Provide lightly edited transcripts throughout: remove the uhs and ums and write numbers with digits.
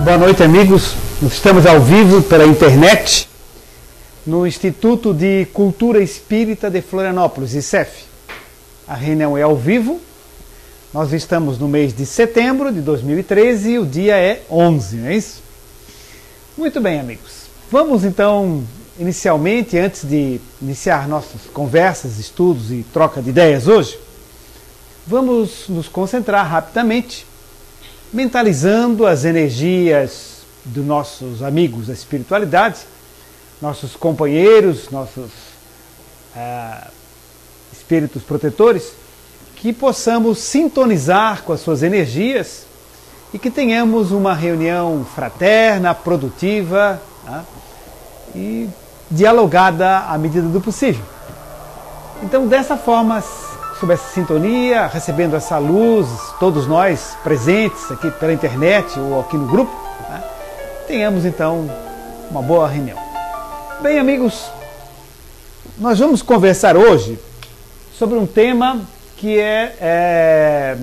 Boa noite, amigos. Estamos ao vivo pela internet no Instituto de Cultura Espírita de Florianópolis, ICEF. A reunião é ao vivo. Nós estamos no mês de setembro de 2013 e o dia é 11, não é isso? Muito bem, amigos. Vamos então, inicialmente, antes de iniciar nossas conversas, estudos e troca de ideias hoje, vamos nos concentrar rapidamente, mentalizando as energias dos nossos amigos da espiritualidade, nossos companheiros, nossos espíritos protetores, que possamos sintonizar com as suas energias e que tenhamos uma reunião fraterna, produtiva, né, e dialogada à medida do possível. Então, dessa forma, sob essa sintonia, recebendo essa luz, todos nós presentes aqui pela internet ou aqui no grupo, né, tenhamos então uma boa reunião. Bem, amigos, nós vamos conversar hoje sobre um tema que é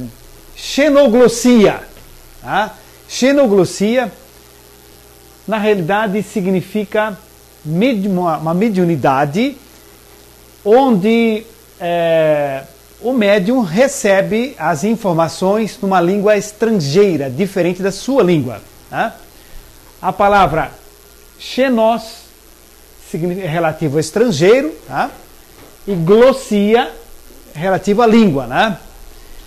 xenoglossia. Tá? Xenoglossia, na realidade, significa uma mediunidade onde o médium recebe as informações numa língua estrangeira, diferente da sua língua. Tá? A palavra xenos é relativo ao estrangeiro, tá? E glossia é relativo à língua. Né?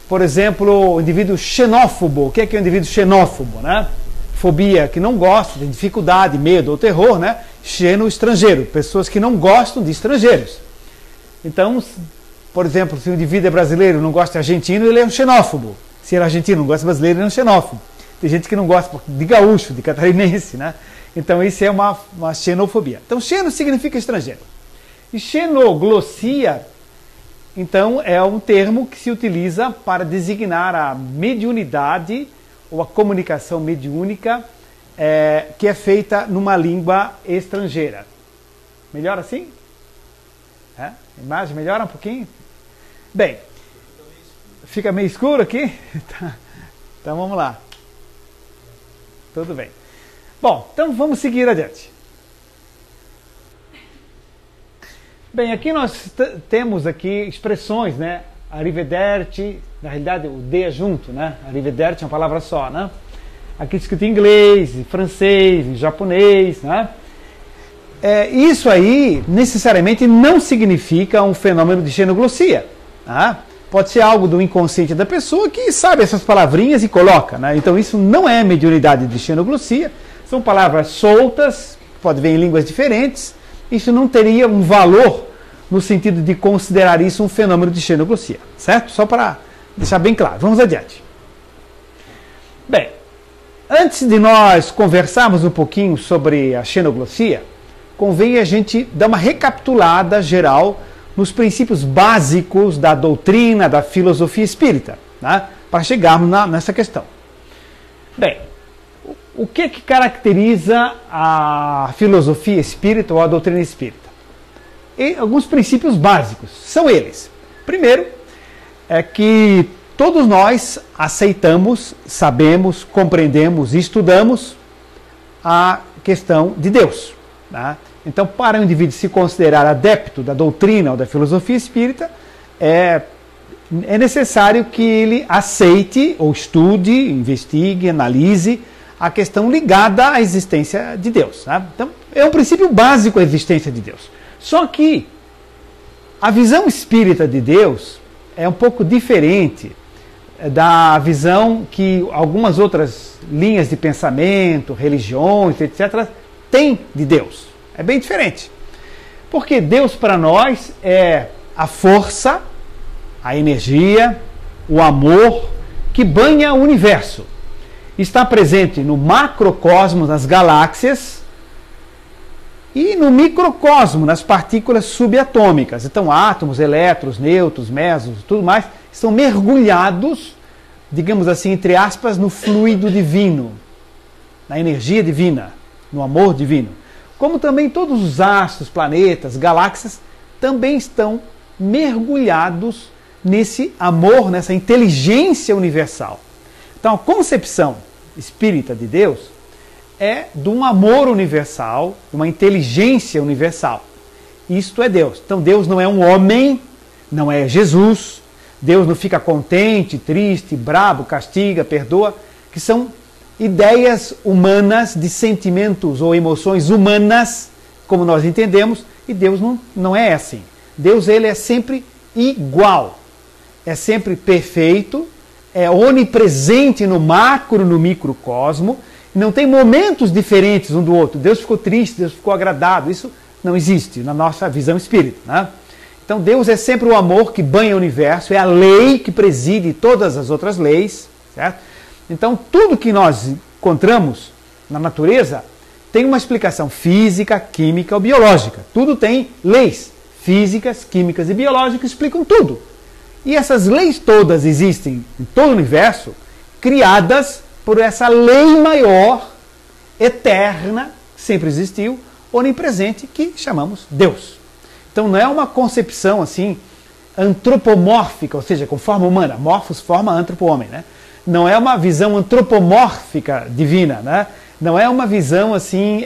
Por exemplo, o indivíduo xenófobo. O que é o indivíduo xenófobo? Né? Fobia, que não gosta, tem dificuldade, medo ou terror. Né? Xeno, estrangeiro. Pessoas que não gostam de estrangeiros. Então, por exemplo, se o indivíduo é brasileiro e não gosta de argentino, ele é um xenófobo. Se ele é argentino e não gosta de brasileiro, ele é um xenófobo. Tem gente que não gosta de gaúcho, de catarinense. Né? Então, isso é uma xenofobia. Então, xeno significa estrangeiro. E xenoglossia, então, é um termo que se utiliza para designar a mediunidade ou a comunicação mediúnica que é feita numa língua estrangeira. Melhor assim? A imagem melhora um pouquinho? Bem, fica meio escuro aqui? Então vamos lá. Tudo bem. Bom, então vamos seguir adiante. Bem, aqui nós temos aqui expressões, né? Arrivederci, na realidade o D é junto, né? Arrivederci é uma palavra só, né? Aqui escrito em inglês, em francês, em japonês, né? Isso aí necessariamente não significa um fenômeno de xenoglossia. Tá? Pode ser algo do inconsciente da pessoa que sabe essas palavrinhas e coloca. Né? Então isso não é mediunidade de xenoglossia, são palavras soltas, pode vir em línguas diferentes. Isso não teria um valor no sentido de considerar isso um fenômeno de xenoglossia, certo? Só para deixar bem claro. Vamos adiante. Bem, antes de nós conversarmos um pouquinho sobre a xenoglossia, convém a gente dar uma recapitulada geral nos princípios básicos da doutrina, da filosofia espírita, né? Para chegarmos nessa questão. Bem, o que caracteriza a filosofia espírita ou a doutrina espírita? E alguns princípios básicos, são eles. Primeiro, é que todos nós aceitamos, sabemos, compreendemos e estudamos a questão de Deus. Tá? Então, para o indivíduo se considerar adepto da doutrina ou da filosofia espírita, é necessário que ele aceite ou estude, investigue, analise a questão ligada à existência de Deus. Tá? Então, é um princípio básico a existência de Deus. Só que a visão espírita de Deus é um pouco diferente da visão que algumas outras linhas de pensamento, religiões, etc., têm de Deus. É bem diferente. Porque Deus para nós é a força, a energia, o amor que banha o universo. Está presente no macrocosmos, nas galáxias, e no microcosmo, nas partículas subatômicas. Então, átomos, elétrons, nêutrons, mesos, tudo mais, estão mergulhados, digamos assim, entre aspas, no fluido divino, na energia divina, no amor divino. Como também todos os astros, planetas, galáxias, também estão mergulhados nesse amor, nessa inteligência universal. Então, a concepção espírita de Deus é de um amor universal, uma inteligência universal. Isto é Deus. Então Deus não é um homem, não é Jesus. Deus não fica contente, triste, bravo, castiga, perdoa, que são ideias humanas de sentimentos ou emoções humanas, como nós entendemos, e Deus não é assim. Deus, ele é sempre igual, é sempre perfeito, é onipresente no macro, no microcosmo, não tem momentos diferentes um do outro. Deus ficou triste, Deus ficou agradado, isso não existe na nossa visão espírita, né? Então Deus é sempre o amor que banha o universo, é a lei que preside todas as outras leis, certo? Então tudo que nós encontramos na natureza tem uma explicação física, química ou biológica. Tudo tem leis físicas, químicas e biológicas que explicam tudo. E essas leis todas existem em todo o universo, criadas por essa lei maior, eterna, que sempre existiu, onipresente, que chamamos Deus. Então não é uma concepção assim antropomórfica, ou seja, com forma humana. Morfos, forma, antropo-homem, né? Não é uma visão antropomórfica divina, né? Não é uma visão assim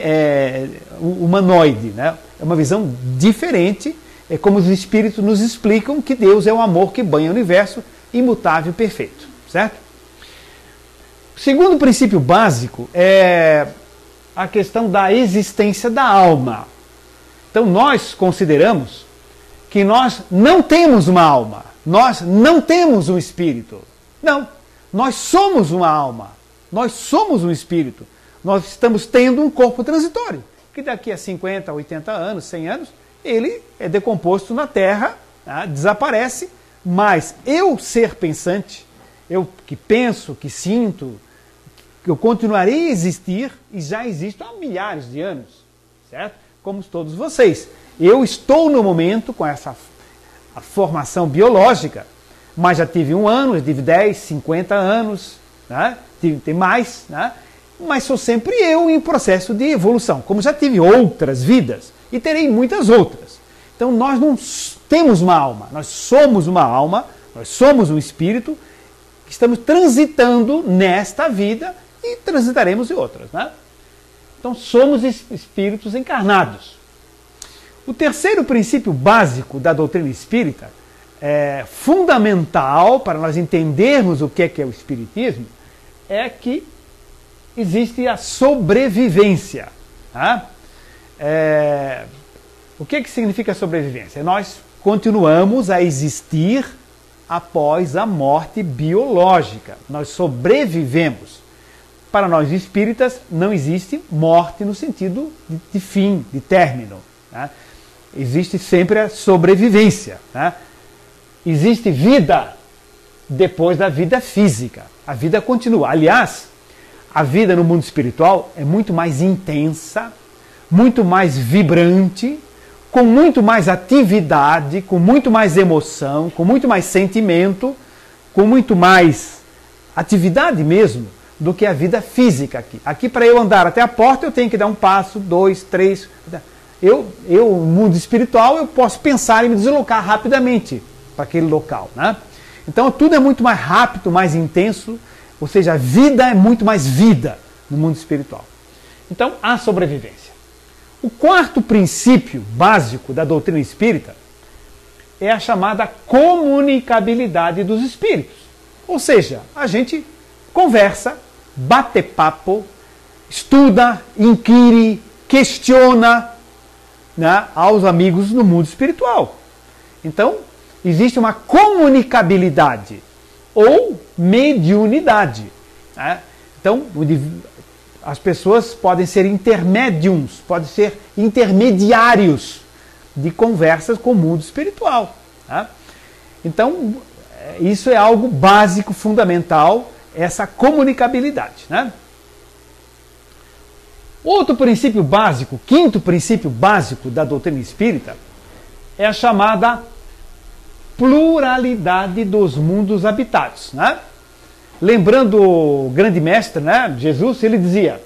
humanoide, né? É uma visão diferente, é como os espíritos nos explicam que Deus é o amor que banha o universo, imutável e perfeito, certo? O segundo princípio básico é a questão da existência da alma. Então nós consideramos que nós não temos uma alma, nós não temos um espírito. Não, nós somos uma alma, nós somos um espírito. Nós estamos tendo um corpo transitório, que daqui a 50, 80 anos, 100 anos, ele é decomposto na Terra, tá? Desaparece, mas eu, ser pensante, eu que penso, que sinto, eu continuarei a existir e já existo há milhares de anos, certo? Como todos vocês. Eu estou no momento com essa a formação biológica, mas já tive 1 ano, já tive 10, 50 anos, né? Tem mais, né? Mas sou sempre eu em processo de evolução, como já tive outras vidas e terei muitas outras. Então nós não temos uma alma, nós somos uma alma, nós somos um espírito que estamos transitando nesta vida e transitaremos em outras, né? Então somos espíritos encarnados. O terceiro princípio básico da doutrina espírita, fundamental para nós entendermos o que é o espiritismo, é que existe a sobrevivência. Tá? O que significa sobrevivência? Nós continuamos a existir após a morte biológica. Nós sobrevivemos. Para nós espíritas, não existe morte no sentido de fim, de término. Tá? Existe sempre a sobrevivência. Tá? Existe vida depois da vida física. A vida continua. Aliás, a vida no mundo espiritual é muito mais intensa, muito mais vibrante, com muito mais atividade, com muito mais emoção, com muito mais sentimento, com muito mais atividade mesmo, do que a vida física aqui. Aqui, para eu andar até a porta, eu tenho que dar 1 passo, 2, 3. No mundo espiritual, eu posso pensar em me deslocar rapidamente para aquele local, né? Então, tudo é muito mais rápido, mais intenso, ou seja, a vida é muito mais vida no mundo espiritual. Então, há sobrevivência. O quarto princípio básico da doutrina espírita é a chamada comunicabilidade dos espíritos. Ou seja, a gente conversa, bate papo, estuda, inquire, questiona, né, aos amigos no mundo espiritual. Então, existe uma comunicabilidade ou mediunidade. Né? Então, as pessoas podem ser intermédiums, podem ser intermediários de conversas com o mundo espiritual. Né? Então, isso é algo básico, fundamental, essa comunicabilidade. Né? Outro princípio básico, quinto princípio básico da doutrina espírita, é a chamada pluralidade dos mundos habitados. Né? Lembrando o grande mestre, né, Jesus, ele dizia: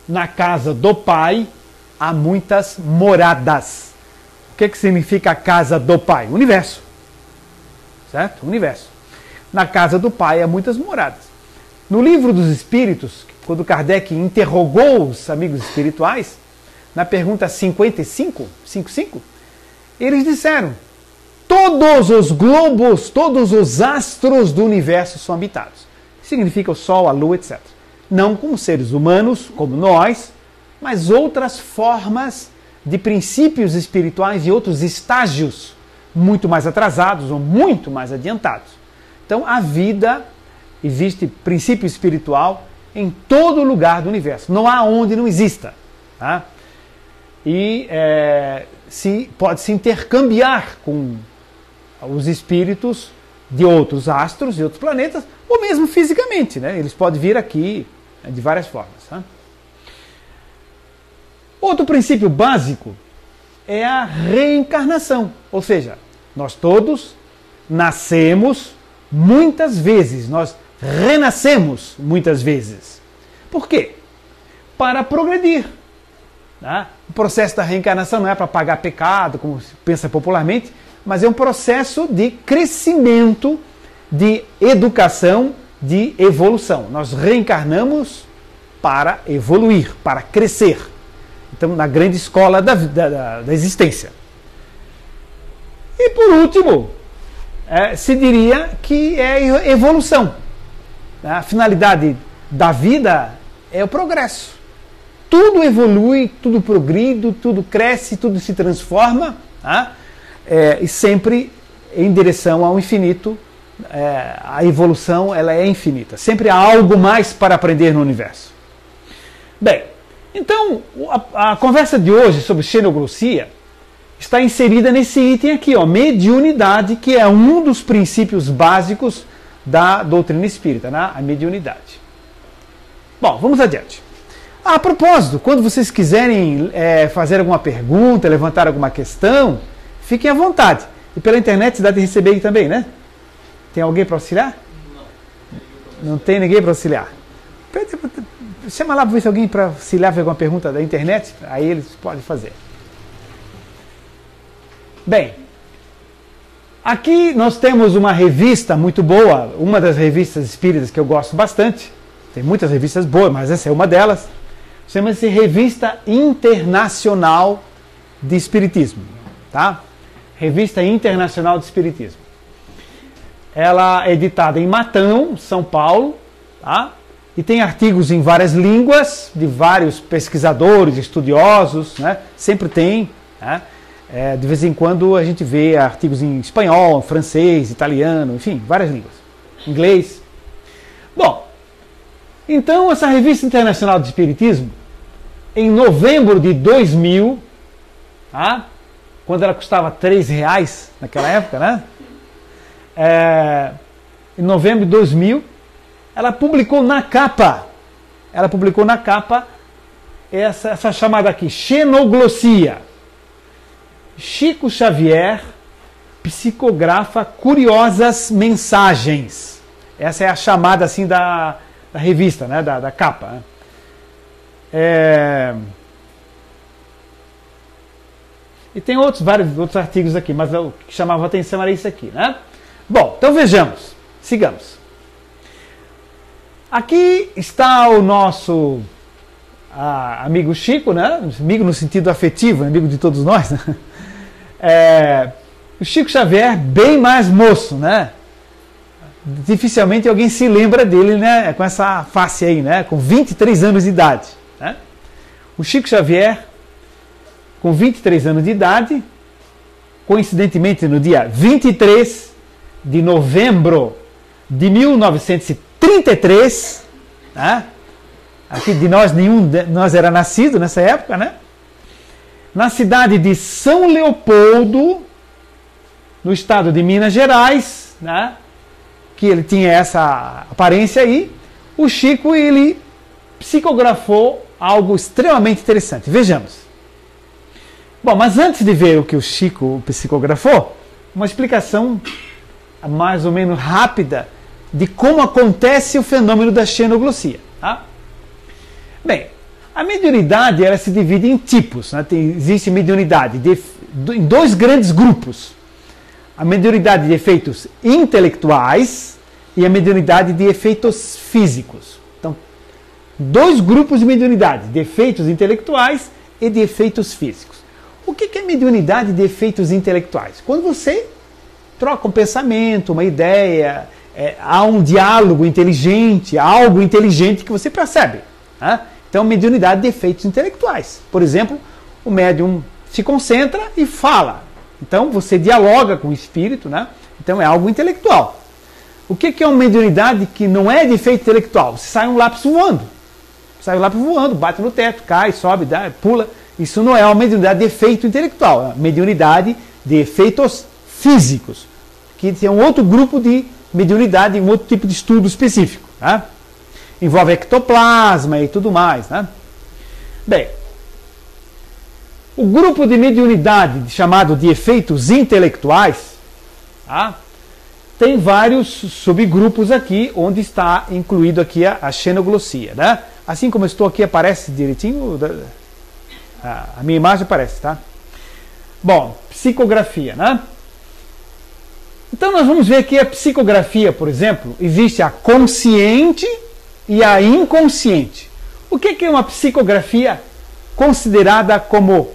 na casa do Pai há muitas moradas. O que significa a casa do Pai? O universo. Certo? O universo. Na casa do Pai há muitas moradas. No livro dos Espíritos, quando Kardec interrogou os amigos espirituais, na pergunta 55, eles disseram: todos os globos, todos os astros do universo são habitados. Significa o Sol, a Lua, etc. Não como seres humanos, como nós, mas outras formas de princípios espirituais e outros estágios muito mais atrasados ou muito mais adiantados. Então, a vida, existe princípio espiritual em todo lugar do universo. Não há onde não exista. Tá? E pode se intercambiar com os espíritos de outros astros e outros planetas, ou mesmo fisicamente, né? Eles podem vir aqui de várias formas. Tá? Outro princípio básico é a reencarnação, ou seja, nós todos nascemos muitas vezes, nós renascemos muitas vezes. Por quê? Para progredir. Tá? O processo da reencarnação não é para pagar pecado, como se pensa popularmente, mas é um processo de crescimento, de educação, de evolução. Nós reencarnamos para evoluir, para crescer. Então, na grande escola da existência. E por último, se diria que é evolução. A finalidade da vida é o progresso. Tudo evolui, tudo progride, tudo cresce, tudo se transforma, tá? E sempre em direção ao infinito. A evolução ela é infinita. Sempre há algo mais para aprender no universo. Bem, então a conversa de hoje sobre xenoglossia está inserida nesse item aqui, ó, mediunidade, que é um dos princípios básicos da doutrina espírita, né? A mediunidade. Bom, vamos adiante. A propósito, quando vocês quiserem fazer alguma pergunta, levantar alguma questão, fiquem à vontade. E pela internet dá de receber aí também, né? Tem alguém para auxiliar? Não. Não tem ninguém para auxiliar. Chama lá para ver se alguém para auxiliar faz alguma pergunta da internet, aí eles podem fazer. Bem, aqui nós temos uma revista muito boa, uma das revistas espíritas que eu gosto bastante. Tem muitas revistas boas, mas essa é uma delas. Chama-se Revista Internacional de Espiritismo. Tá? Revista Internacional de Espiritismo. Ela é editada em Matão, São Paulo, tá? E tem artigos em várias línguas, de vários pesquisadores, estudiosos, né? Sempre tem. Né? De vez em quando a gente vê artigos em espanhol, francês, italiano, enfim, várias línguas. Inglês. Bom, então essa Revista Internacional de Espiritismo, em novembro de 2000, tá? Quando ela custava R$3 naquela época, né? Em novembro de 2000, ela publicou na capa essa chamada aqui, xenoglossia. Chico Xavier psicografa curiosas mensagens. Essa é a chamada assim da revista, né? da capa. E tem vários outros artigos aqui, mas o que chamava a atenção era isso aqui, né? Bom, então vejamos, sigamos. Aqui está o nosso amigo Chico, né? Amigo no sentido afetivo, amigo de todos nós, né? O Chico Xavier, bem mais moço, né? Dificilmente alguém se lembra dele, né? Com essa face aí, né? Com 23 anos de idade, né? O Chico Xavier, com 23 anos de idade, coincidentemente no dia 23 de novembro de 1933, né? Aqui de nós, nenhum de nós era nascido nessa época, né? Na cidade de São Leopoldo, no estado de Minas Gerais, né? Que ele tinha essa aparência aí, o Chico, ele psicografou algo extremamente interessante. Vejamos. Bom, mas antes de ver o que o Chico psicografou, uma explicação mais ou menos rápida de como acontece o fenômeno da xenoglossia. Tá? Bem, a mediunidade ela se divide em tipos. Né? Existe mediunidade em dois grandes grupos. A mediunidade de efeitos intelectuais e a mediunidade de efeitos físicos. Então, dois grupos de mediunidade, defeitos intelectuais e defeitos físicos. O que é mediunidade e defeitos intelectuais? Quando você troca um pensamento, uma ideia, há um diálogo inteligente, algo inteligente que você percebe. Né? Então, mediunidade de defeitos intelectuais. Por exemplo, o médium se concentra e fala. Então, você dialoga com o espírito, né? Então, é algo intelectual. O que é uma mediunidade que não é defeito intelectual? Você sai um lápis voando. Sai um lápis voando, bate no teto, cai, sobe, pula. Isso não é uma mediunidade de efeito intelectual. É uma mediunidade de efeitos físicos, que tem um outro grupo de mediunidade, um outro tipo de estudo específico. Tá? Envolve ectoplasma e tudo mais. Né? Bem, o grupo de mediunidade chamado de efeitos intelectuais, tá? Tem vários subgrupos aqui, onde está incluído aqui a xenoglossia. Né? Assim como eu estou aqui, aparece direitinho, a minha imagem aparece, tá? Bom, psicografia, né? Então nós vamos ver aqui a psicografia, por exemplo, existe a consciente e a inconsciente. O que é uma psicografia considerada como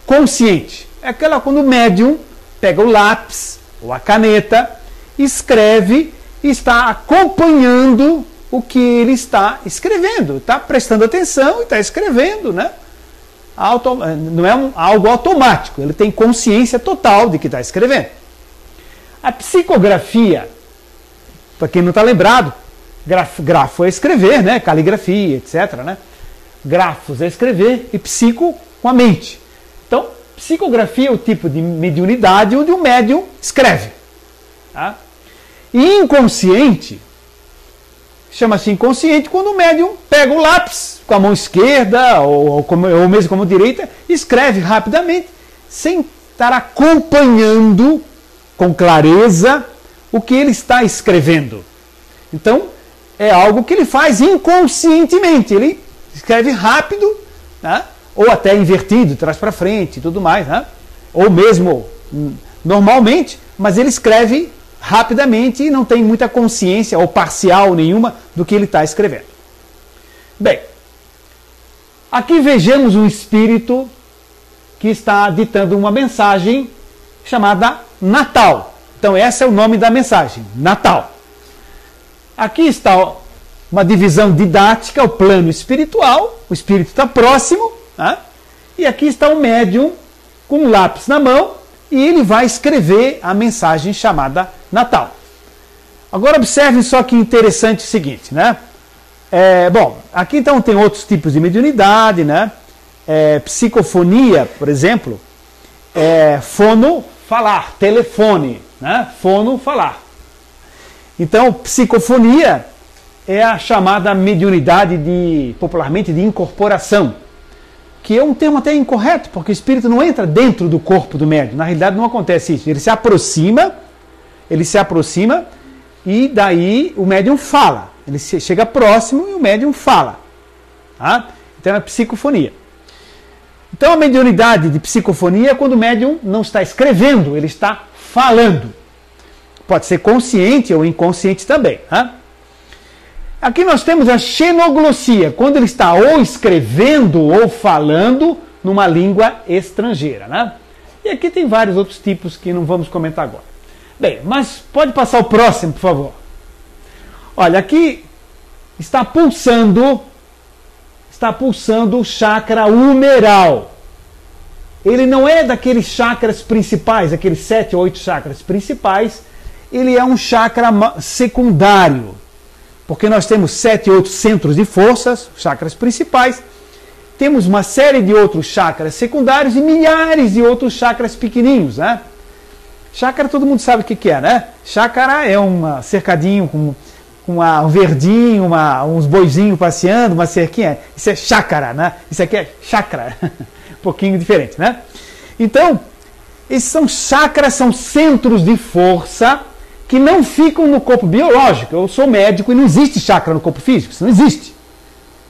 consciente? É aquela quando o médium pega o lápis ou a caneta, escreve e está acompanhando o que ele está escrevendo, está prestando atenção e está escrevendo, né? Não é algo automático, ele tem consciência total de que está escrevendo. A psicografia, para quem não está lembrado, grafo é escrever, né? Caligrafia, etc. Né? Grafos é escrever e psico com a mente. Então, psicografia é o tipo de mediunidade onde o médium escreve. Tá? E inconsciente, chama-se inconsciente quando o médium pega o lápis com a mão esquerda ou mesmo com a mão direita e escreve rapidamente, sem estar acompanhando com clareza o que ele está escrevendo. Então, é algo que ele faz inconscientemente. Ele escreve rápido, né? Ou até invertido, de trás para frente e tudo mais, né? Ou mesmo normalmente, mas ele escreve rapidamente e não tem muita consciência ou parcial nenhuma do que ele está escrevendo. Bem, aqui vejamos um espírito que está ditando uma mensagem chamada Natal. Então esse é o nome da mensagem, Natal. Aqui está uma divisão didática, o plano espiritual, o espírito está próximo, né? E aqui está o médium com um lápis na mão e ele vai escrever a mensagem chamada Natal. Agora observem só que interessante o seguinte, né? Bom, aqui então tem outros tipos de mediunidade, né? Psicofonia, por exemplo, fono, falar, telefone, né? Fono, falar. Então, psicofonia é a chamada mediunidade popularmente de incorporação, que é um termo até incorreto, porque o espírito não entra dentro do corpo do médium. Na realidade não acontece isso. Ele se aproxima e daí o médium fala. Ele chega próximo e o médium fala. Tá? Então é psicofonia. Então a mediunidade de psicofonia é quando o médium não está escrevendo, ele está falando. Pode ser consciente ou inconsciente também. Tá? Aqui nós temos a xenoglossia, quando ele está ou escrevendo ou falando numa língua estrangeira. Né? E aqui tem vários outros tipos que não vamos comentar agora. Bem, mas pode passar o próximo, por favor. Olha, aqui está pulsando o chakra humeral. Ele não é daqueles chakras principais, aqueles 7 ou 8 chakras principais, ele é um chakra secundário. Porque nós temos 7 ou 8 centros de forças, chakras principais, temos uma série de outros chakras secundários e milhares de outros chakras pequenininhos, né? Chácara todo mundo sabe o que é, né? Chácara é um cercadinho com um verdinho, uns boizinhos passeando, uma cerquinha. Isso é chácara, né? Isso aqui é chakra. Um pouquinho diferente, né? Então, esses são chakras, são centros de força que não ficam no corpo biológico. Eu sou médico e não existe chakra no corpo físico. Isso não existe.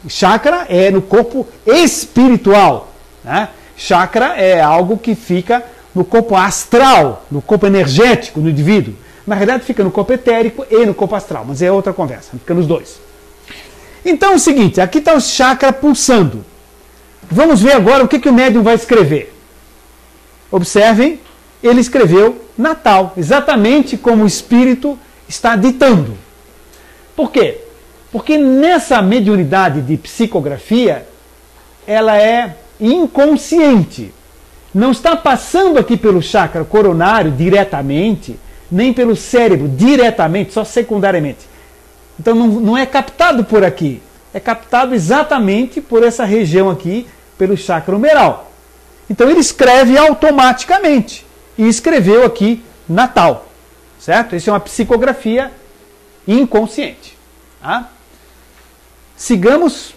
Chakra é no corpo espiritual, né? Chakra é algo que fica no corpo astral, no corpo energético do indivíduo. Na realidade fica no corpo etérico e no corpo astral, mas é outra conversa, fica nos dois. Então é o seguinte, aqui está o chakra pulsando. Vamos ver agora o que o médium vai escrever. Observem, ele escreveu Natal, exatamente como o espírito está ditando. Por quê? Porque nessa mediunidade de psicografia, ela é inconsciente. Não está passando aqui pelo chakra coronário diretamente, nem pelo cérebro diretamente, só secundariamente. Então não é captado por aqui. É captado exatamente por essa região aqui, pelo chakra humeral. Então ele escreve automaticamente. E escreveu aqui Natal. Certo? Isso é uma psicografia inconsciente. Tá? Sigamos.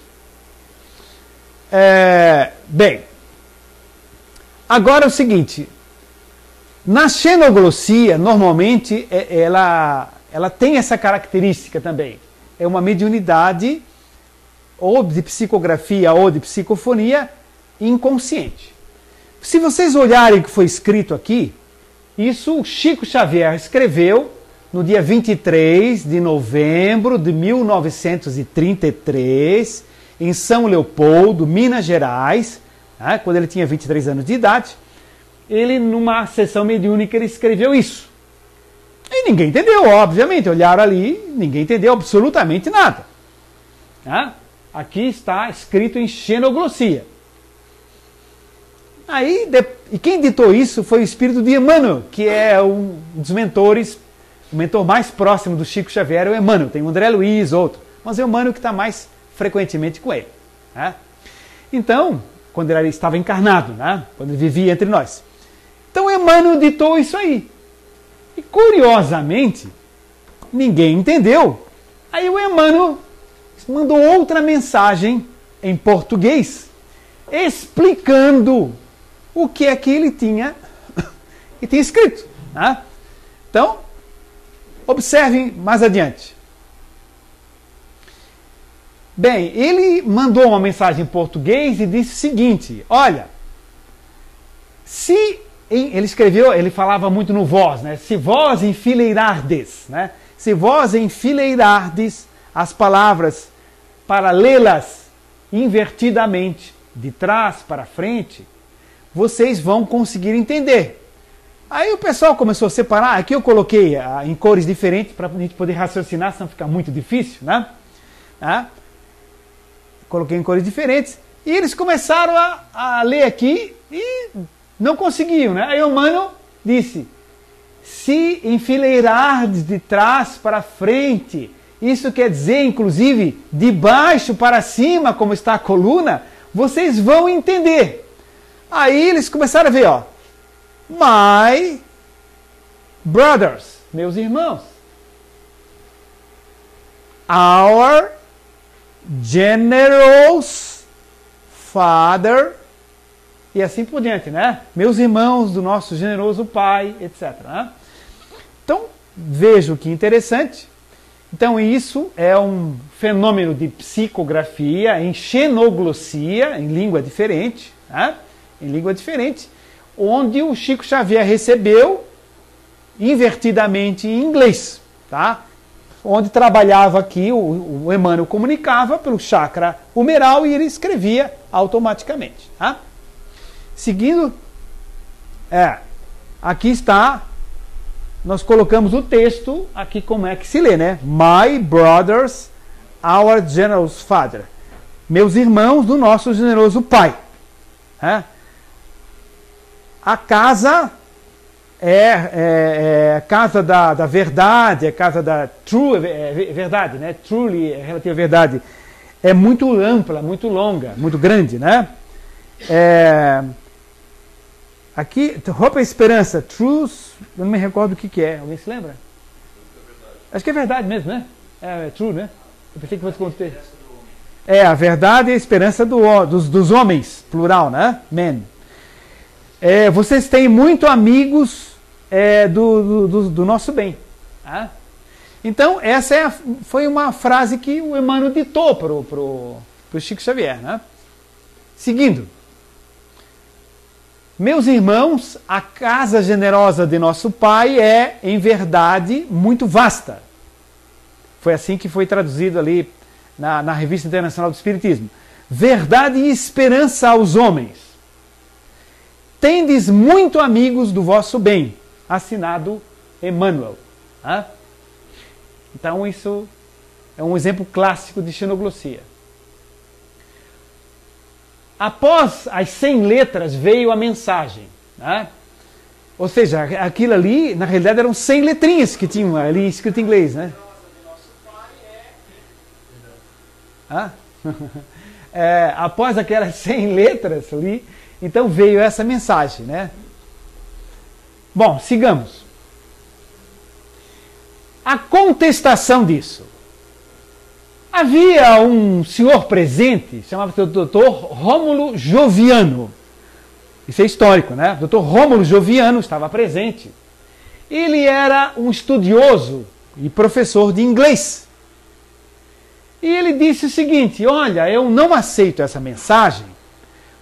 Bem, agora é o seguinte. Na xenoglossia, normalmente, ela tem essa característica também. É uma mediunidade ou de psicografia ou de psicofonia inconsciente. Se vocês olharem o que foi escrito aqui, isso o Chico Xavier escreveu no dia 23 de novembro de 1933, em São Leopoldo, Minas Gerais, né, quando ele tinha 23 anos de idade. Ele, numa sessão mediúnica, ele escreveu isso. E ninguém entendeu, obviamente. Olharam ali, ninguém entendeu absolutamente nada. Tá? Aqui está escrito em xenoglossia. Aí, e quem ditou isso foi o espírito de Emmanuel, que é um dos mentores, o mentor mais próximo do Chico Xavier é o Emmanuel. Tem o André Luiz, outro. Mas é o Emmanuel que está mais frequentemente com ele. Né? Então, quando ele estava encarnado, né? Quando ele vivia entre nós. Então, Emmanuel ditou isso aí. E, curiosamente, ninguém entendeu. Aí o Emmanuel mandou outra mensagem em português, explicando o que é que ele tinha escrito. Né? Então, observem mais adiante. Bem, ele mandou uma mensagem em português e disse o seguinte, olha, ele escreveu, ele falava muito no vós, né? Se vós enfileirardes, né? Se vós enfileirardes as palavras para lê-las invertidamente, de trás para frente, vocês vão conseguir entender. Aí o pessoal começou a separar, aqui eu coloquei em cores diferentes para a gente poder raciocinar, senão fica muito difícil, né? Coloquei em cores diferentes, e eles começaram a ler aqui e não conseguiam, né? Aí o Emmanuel disse, se enfileirardes de trás para frente, isso quer dizer, inclusive, de baixo para cima, como está a coluna, vocês vão entender. Aí eles começaram a ver, ó, my brothers, meus irmãos, our generous father, e assim por diante, né? Meus irmãos do nosso generoso pai, etc. Né? Então, vejo que interessante. Então, isso é um fenômeno de psicografia em xenoglossia, em língua diferente, né? Em língua diferente, onde o Chico Xavier recebeu invertidamente em inglês, tá? Onde trabalhava aqui, o Emmanuel comunicava pelo chakra humeral e ele escrevia automaticamente. Tá? Seguindo, aqui está, nós colocamos o texto, aqui como é que se lê, né? My brothers, our generous father. Meus irmãos do nosso generoso pai. A casa é a casa da verdade, é a casa da true, verdade, né? Truly é relativa à verdade. É muito ampla, muito longa, muito grande, né? Aqui, Hope é Esperança, Truth, eu não me recordo o que é. Alguém se lembra? Acho que é verdade mesmo, né? É true, né? Eu pensei que fosse conter. A verdade e a esperança dos homens, plural, né? Men. Vocês têm muito amigos do nosso bem. Tá? Então, essa foi uma frase que o Emmanuel ditou para o Chico Xavier. Né? Seguindo. Meus irmãos, a casa generosa de nosso Pai é, em verdade, muito vasta. Foi assim que foi traduzido ali na Revista Internacional do Espiritismo. Verdade e esperança aos homens. Tendes muito amigos do vosso bem. Assinado Emmanuel. Então isso é um exemplo clássico de xenoglossia. Após as 100 letras veio a mensagem. Ou seja, aquilo ali, na realidade, eram 100 letrinhas que tinham ali escrito em inglês, né? Após aquelas 100 letras ali, então veio essa mensagem, né? Bom, sigamos. A contestação disso. Havia um senhor presente, chamava-se Dr. Rômulo Joviano. Isso é histórico, né? Dr. Rômulo Joviano estava presente. Ele era um estudioso e professor de inglês. E ele disse o seguinte: olha, eu não aceito essa mensagem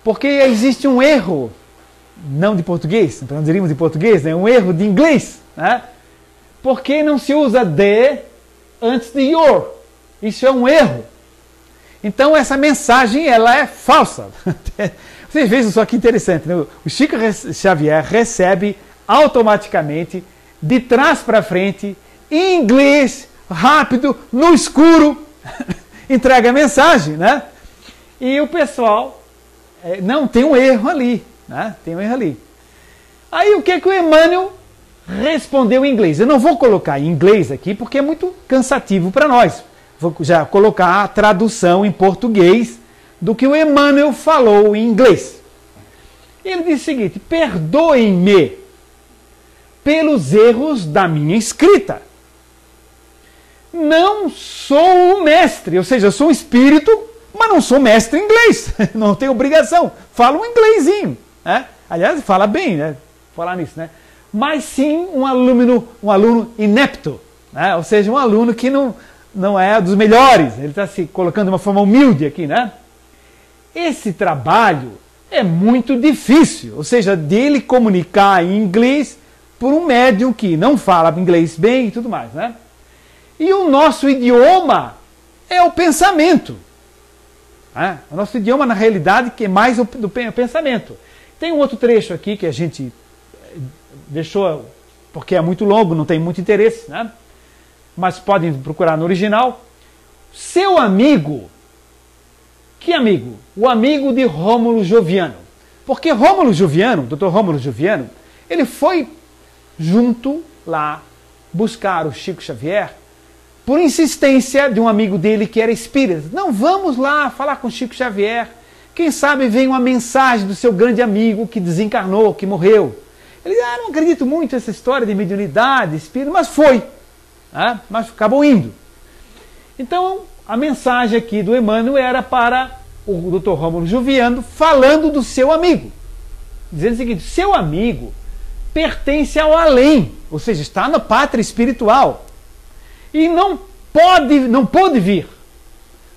porque existe um erro, não de português, não diríamos de português, né? Um erro de inglês, né? Porque não se usa the antes de your. Isso é um erro. Então essa mensagem ela é falsa. Vocês vejam só que interessante, né? O Chico Xavier recebe automaticamente, de trás para frente, em inglês, rápido, no escuro, entrega a mensagem, né? E o pessoal, não, tem um erro ali, né? Tem um erro ali. Aí o que o Emmanuel respondeu em inglês? Eu não vou colocar em inglês aqui porque é muito cansativo para nós. Vou já colocar a tradução em português do que o Emmanuel falou em inglês. Ele disse o seguinte: perdoem-me pelos erros da minha escrita. Não sou o mestre, ou seja, eu sou um espírito, mas não sou mestre em inglês. Não tenho obrigação. Falo um inglesinho, né? Aliás, fala bem, né? Falar nisso, né? Mas sim um aluno inepto, né? Ou seja, um aluno que não é dos melhores. Ele está se colocando de uma forma humilde aqui, né? Esse trabalho é muito difícil, ou seja, dele comunicar em inglês por um médium que não fala inglês bem e tudo mais, né? E o nosso idioma é o pensamento. Né? O nosso idioma, na realidade, que é mais do pensamento. Tem um outro trecho aqui que a gente deixou, porque é muito longo, não tem muito interesse, né? Mas podem procurar no original. Seu amigo, que amigo? O amigo de Rômulo Joviano. Porque Rômulo Joviano, Dr. Rômulo Joviano, ele foi junto lá buscar o Chico Xavier por insistência de um amigo dele que era espírita. Não, vamos lá falar com o Chico Xavier. Quem sabe vem uma mensagem do seu grande amigo que desencarnou, que morreu. Ele disse, não acredito muito nessa história de mediunidade, espírito, mas foi. Mas acabou indo. Então, a mensagem aqui do Emmanuel era para o Dr. Rômulo Joviano falando do seu amigo. Dizendo o seguinte: seu amigo pertence ao além, ou seja, está na pátria espiritual. E não pode vir.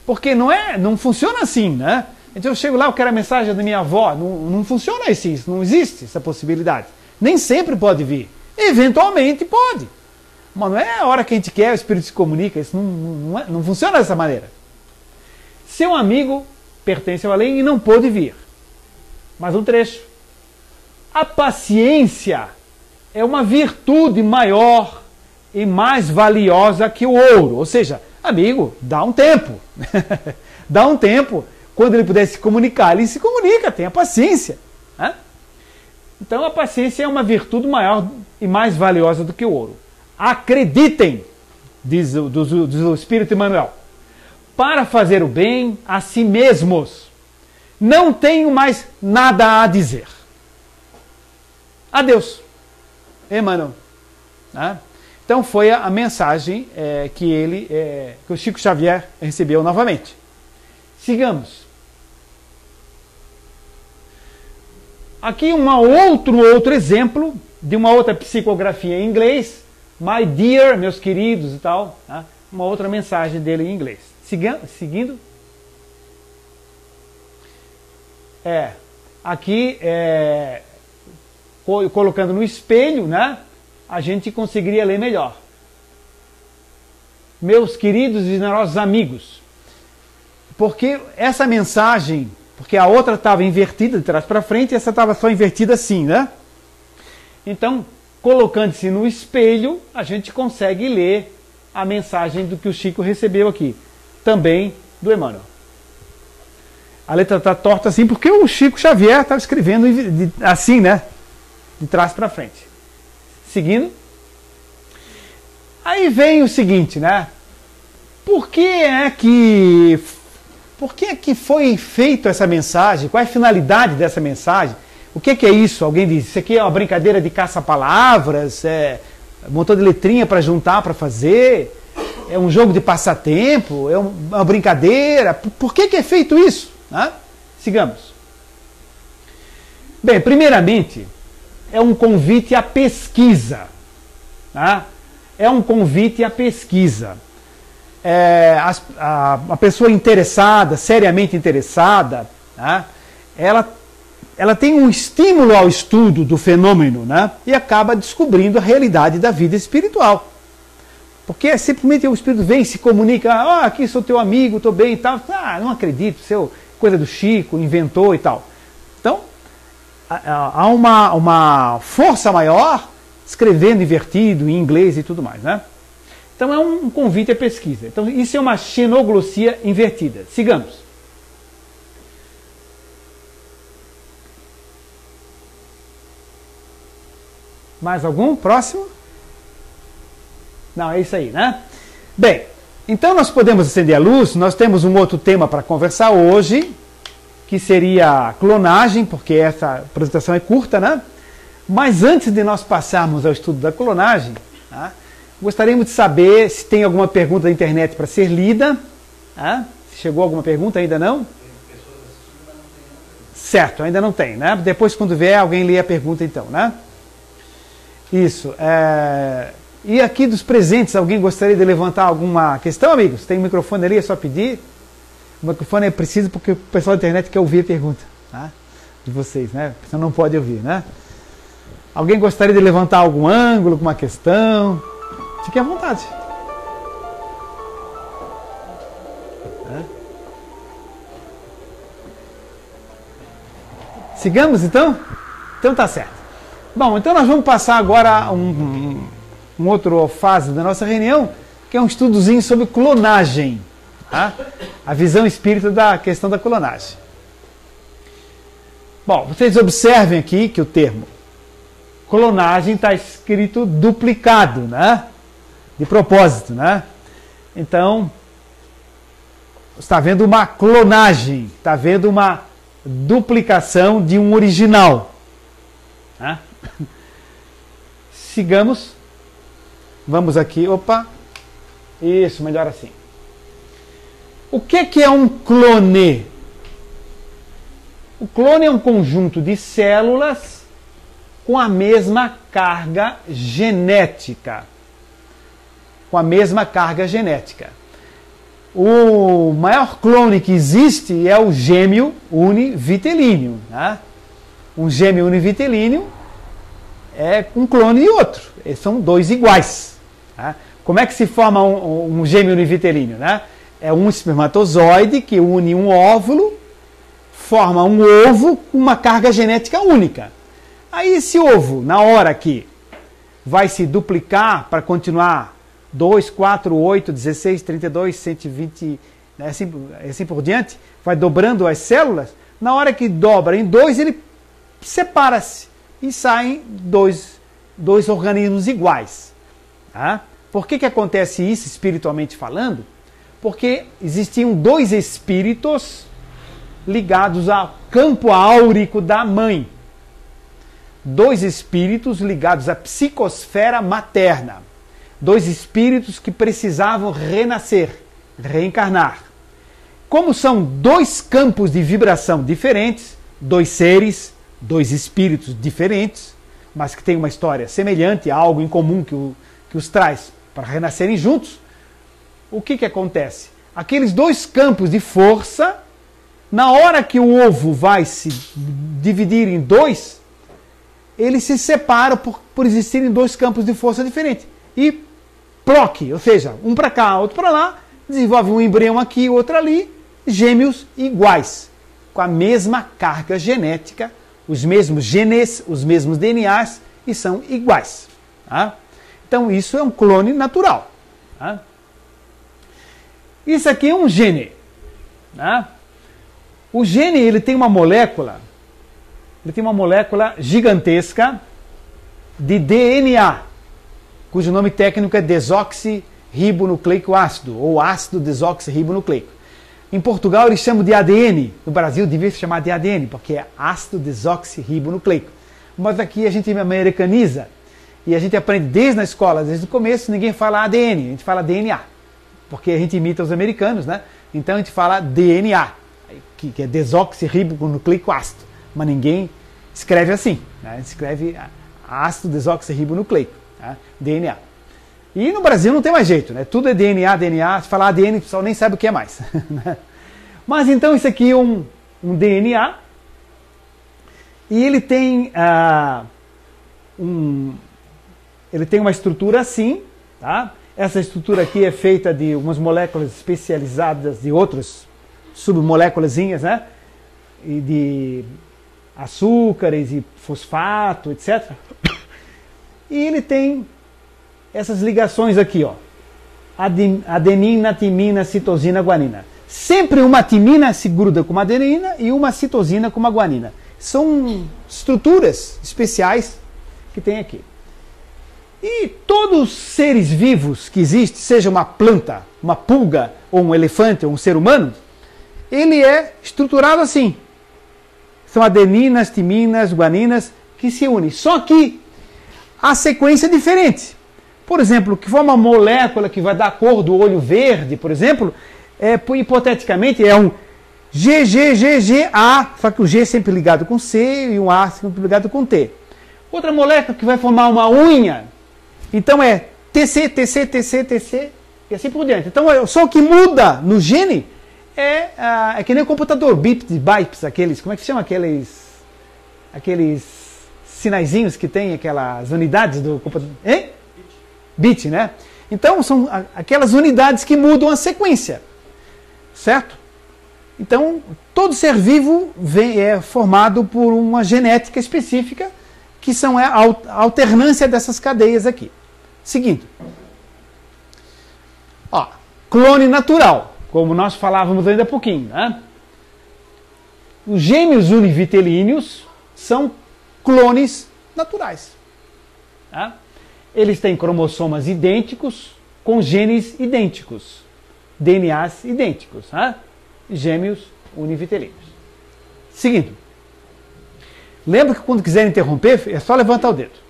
Porque não funciona assim, né? Então eu chego lá, eu quero a mensagem da minha avó. Não funciona assim, não existe essa possibilidade. Nem sempre pode vir. Eventualmente pode. Mas não é a hora que a gente quer, o Espírito se comunica. Isso não funciona dessa maneira. Seu amigo pertence ao além e não pôde vir. Mais um trecho. A paciência é uma virtude maior e mais valiosa que o ouro. Ou seja, amigo, dá um tempo. Dá um tempo. Quando ele puder se comunicar, ele se comunica, tenha paciência. Né? Então a paciência é uma virtude maior e mais valiosa do que o ouro. Acreditem, diz o Espírito Emmanuel, para fazer o bem a si mesmos. Não tenho mais nada a dizer. Adeus. Emmanuel. Né? Então foi a mensagem que o Chico Xavier recebeu novamente. Sigamos. Aqui outro exemplo de uma outra psicografia em inglês. My dear, meus queridos e tal. Tá? Uma outra mensagem dele em inglês. Seguindo. Aqui, colocando no espelho, né? A gente conseguiria ler melhor. Meus queridos e generosos amigos, porque essa mensagem, porque a outra estava invertida de trás para frente e essa estava só invertida assim, né? Então, colocando-se no espelho, a gente consegue ler a mensagem do que o Chico recebeu aqui, também do Emmanuel. A letra está torta assim porque o Chico Xavier estava escrevendo assim, né? De trás para frente. Seguindo. Aí vem o seguinte, né? Por que é que foi feita essa mensagem? Qual é a finalidade dessa mensagem? O que é isso? Alguém diz, isso aqui é uma brincadeira de caça-palavras, é um montão de letrinha para juntar, para fazer, é um jogo de passatempo, é uma brincadeira. Por que é feito isso? Né? Sigamos. Bem, primeiramente, é um convite à pesquisa. Tá? É um convite à pesquisa. A pessoa interessada, seriamente interessada, tá? Ela tem um estímulo ao estudo do fenômeno, né? E acaba descobrindo a realidade da vida espiritual. Porque simplesmente o espírito vem e se comunica, aqui sou teu amigo, estou bem e tal. Não acredito, coisa do Chico, inventou e tal. Então, há uma força maior escrevendo invertido, em inglês e tudo mais, né? Então é um convite à pesquisa. Então isso é uma xenoglossia invertida. Sigamos. Mais algum? Próximo? Não, é isso aí, né? Bem, então nós podemos acender a luz. Nós temos um outro tema para conversar hoje, que seria a clonagem, porque essa apresentação é curta, né? Mas antes de nós passarmos ao estudo da clonagem, tá? Gostaríamos de saber se tem alguma pergunta da internet para ser lida. Se chegou alguma pergunta, ainda não? Certo, ainda não tem, né? Depois, quando vier, alguém lê a pergunta então, né? Isso. E aqui dos presentes, alguém gostaria de levantar alguma questão, amigos? Tem um microfone ali, é só pedir. O microfone é preciso porque o pessoal da internet quer ouvir a pergunta, tá? De vocês, né? Você não pode ouvir, né? Alguém gostaria de levantar algum ângulo, alguma questão? Fique à vontade. Sigamos então? Então tá certo. Bom, então nós vamos passar agora um outro fase da nossa reunião, que é um estudozinho sobre clonagem. Tá? A visão espírita da questão da clonagem. Bom, vocês observem aqui que o termo clonagem está escrito duplicado, né? De propósito, né? Então, está vendo uma clonagem, está vendo uma duplicação de um original. Né? Sigamos. Vamos aqui, opa. Isso, melhor assim. O que é um clone? O clone é um conjunto de células com a mesma carga genética. Com a mesma carga genética. O maior clone que existe é o gêmeo univitelíneo. Né? Um gêmeo univitelíneo é um clone de outro. Eles são dois iguais. Tá? Como é que se forma um gêmeo univitelíneo? Né? É um espermatozoide que une um óvulo, forma um ovo com uma carga genética única. Aí esse ovo, na hora que vai se duplicar para continuar 2, 4, 8, 16, 32, 120, né, assim por diante, vai dobrando as células, na hora que dobra em 2, ele separa-se e saem dois organismos iguais. Tá? Por que acontece isso espiritualmente falando? Porque existiam dois espíritos ligados ao campo áurico da mãe. Dois espíritos ligados à psicosfera materna. Dois espíritos que precisavam renascer, reencarnar. Como são dois campos de vibração diferentes, dois seres, dois espíritos diferentes, mas que têm uma história semelhante, algo em comum que os traz para renascerem juntos, o que acontece? Aqueles dois campos de força, na hora que o ovo vai se dividir em dois, eles se separam por existirem dois campos de força diferentes. E ploque, ou seja, um para cá, outro para lá, desenvolve um embrião aqui, outro ali, gêmeos iguais, com a mesma carga genética, os mesmos genes, os mesmos DNAs, e são iguais. Tá? Então isso é um clone natural. Tá? Isso aqui é um gene. Tá? O gene ele tem uma molécula gigantesca de DNA, cujo nome técnico é desoxirribonucleico ácido, ou ácido desoxirribonucleico. Em Portugal eles chamam de ADN, no Brasil devia se chamar de ADN, porque é ácido desoxirribonucleico. Mas aqui a gente americaniza, e a gente aprende desde a escola, desde o começo, ninguém fala ADN, a gente fala DNA, porque a gente imita os americanos, né? Então a gente fala DNA, que é desoxirribonucleico ácido, mas ninguém escreve assim, né? Escreve ácido desoxirribonucleico, tá? DNA. E no Brasil não tem mais jeito, né? Tudo é DNA, se falar ADN o pessoal nem sabe o que é mais. Mas então isso aqui é um DNA, e ele tem, ele tem uma estrutura assim, tá? Essa estrutura aqui é feita de umas moléculas especializadas de outras submoléculazinhas, né? E de açúcares e fosfato, etc. E ele tem essas ligações aqui, ó. Adenina, timina, citosina, guanina. Sempre uma timina se gruda com uma adenina e uma citosina com uma guanina. São estruturas especiais que tem aqui. E todos os seres vivos que existem, seja uma planta, uma pulga, ou um elefante, ou um ser humano, ele é estruturado assim. São adeninas, timinas, guaninas que se unem. Só que a sequência é diferente. Por exemplo, que for uma molécula que vai dar a cor do olho verde, por exemplo, hipoteticamente é um GGGGA, só que o G é sempre ligado com C e o A sempre ligado com T. Outra molécula que vai formar uma unha, então é TC, TC, TC, TC e assim por diante. Então só o que muda no gene é que nem o computador, bips e bytes, aqueles, como é que se chama aqueles sinaizinhos que tem aquelas unidades do computador? Hein? Bit, né? Então são aquelas unidades que mudam a sequência, certo? Então todo ser vivo é formado por uma genética específica, que são a alternância dessas cadeias aqui. Seguindo, ó, clone natural, como nós falávamos ainda há pouquinho, né? Os gêmeos univitelíneos são clones naturais. Tá? Eles têm cromossomas idênticos, com genes idênticos, DNAs idênticos, tá? Gêmeos univitelíneos. Seguindo, lembra que quando quiser interromper, é só levantar o dedo.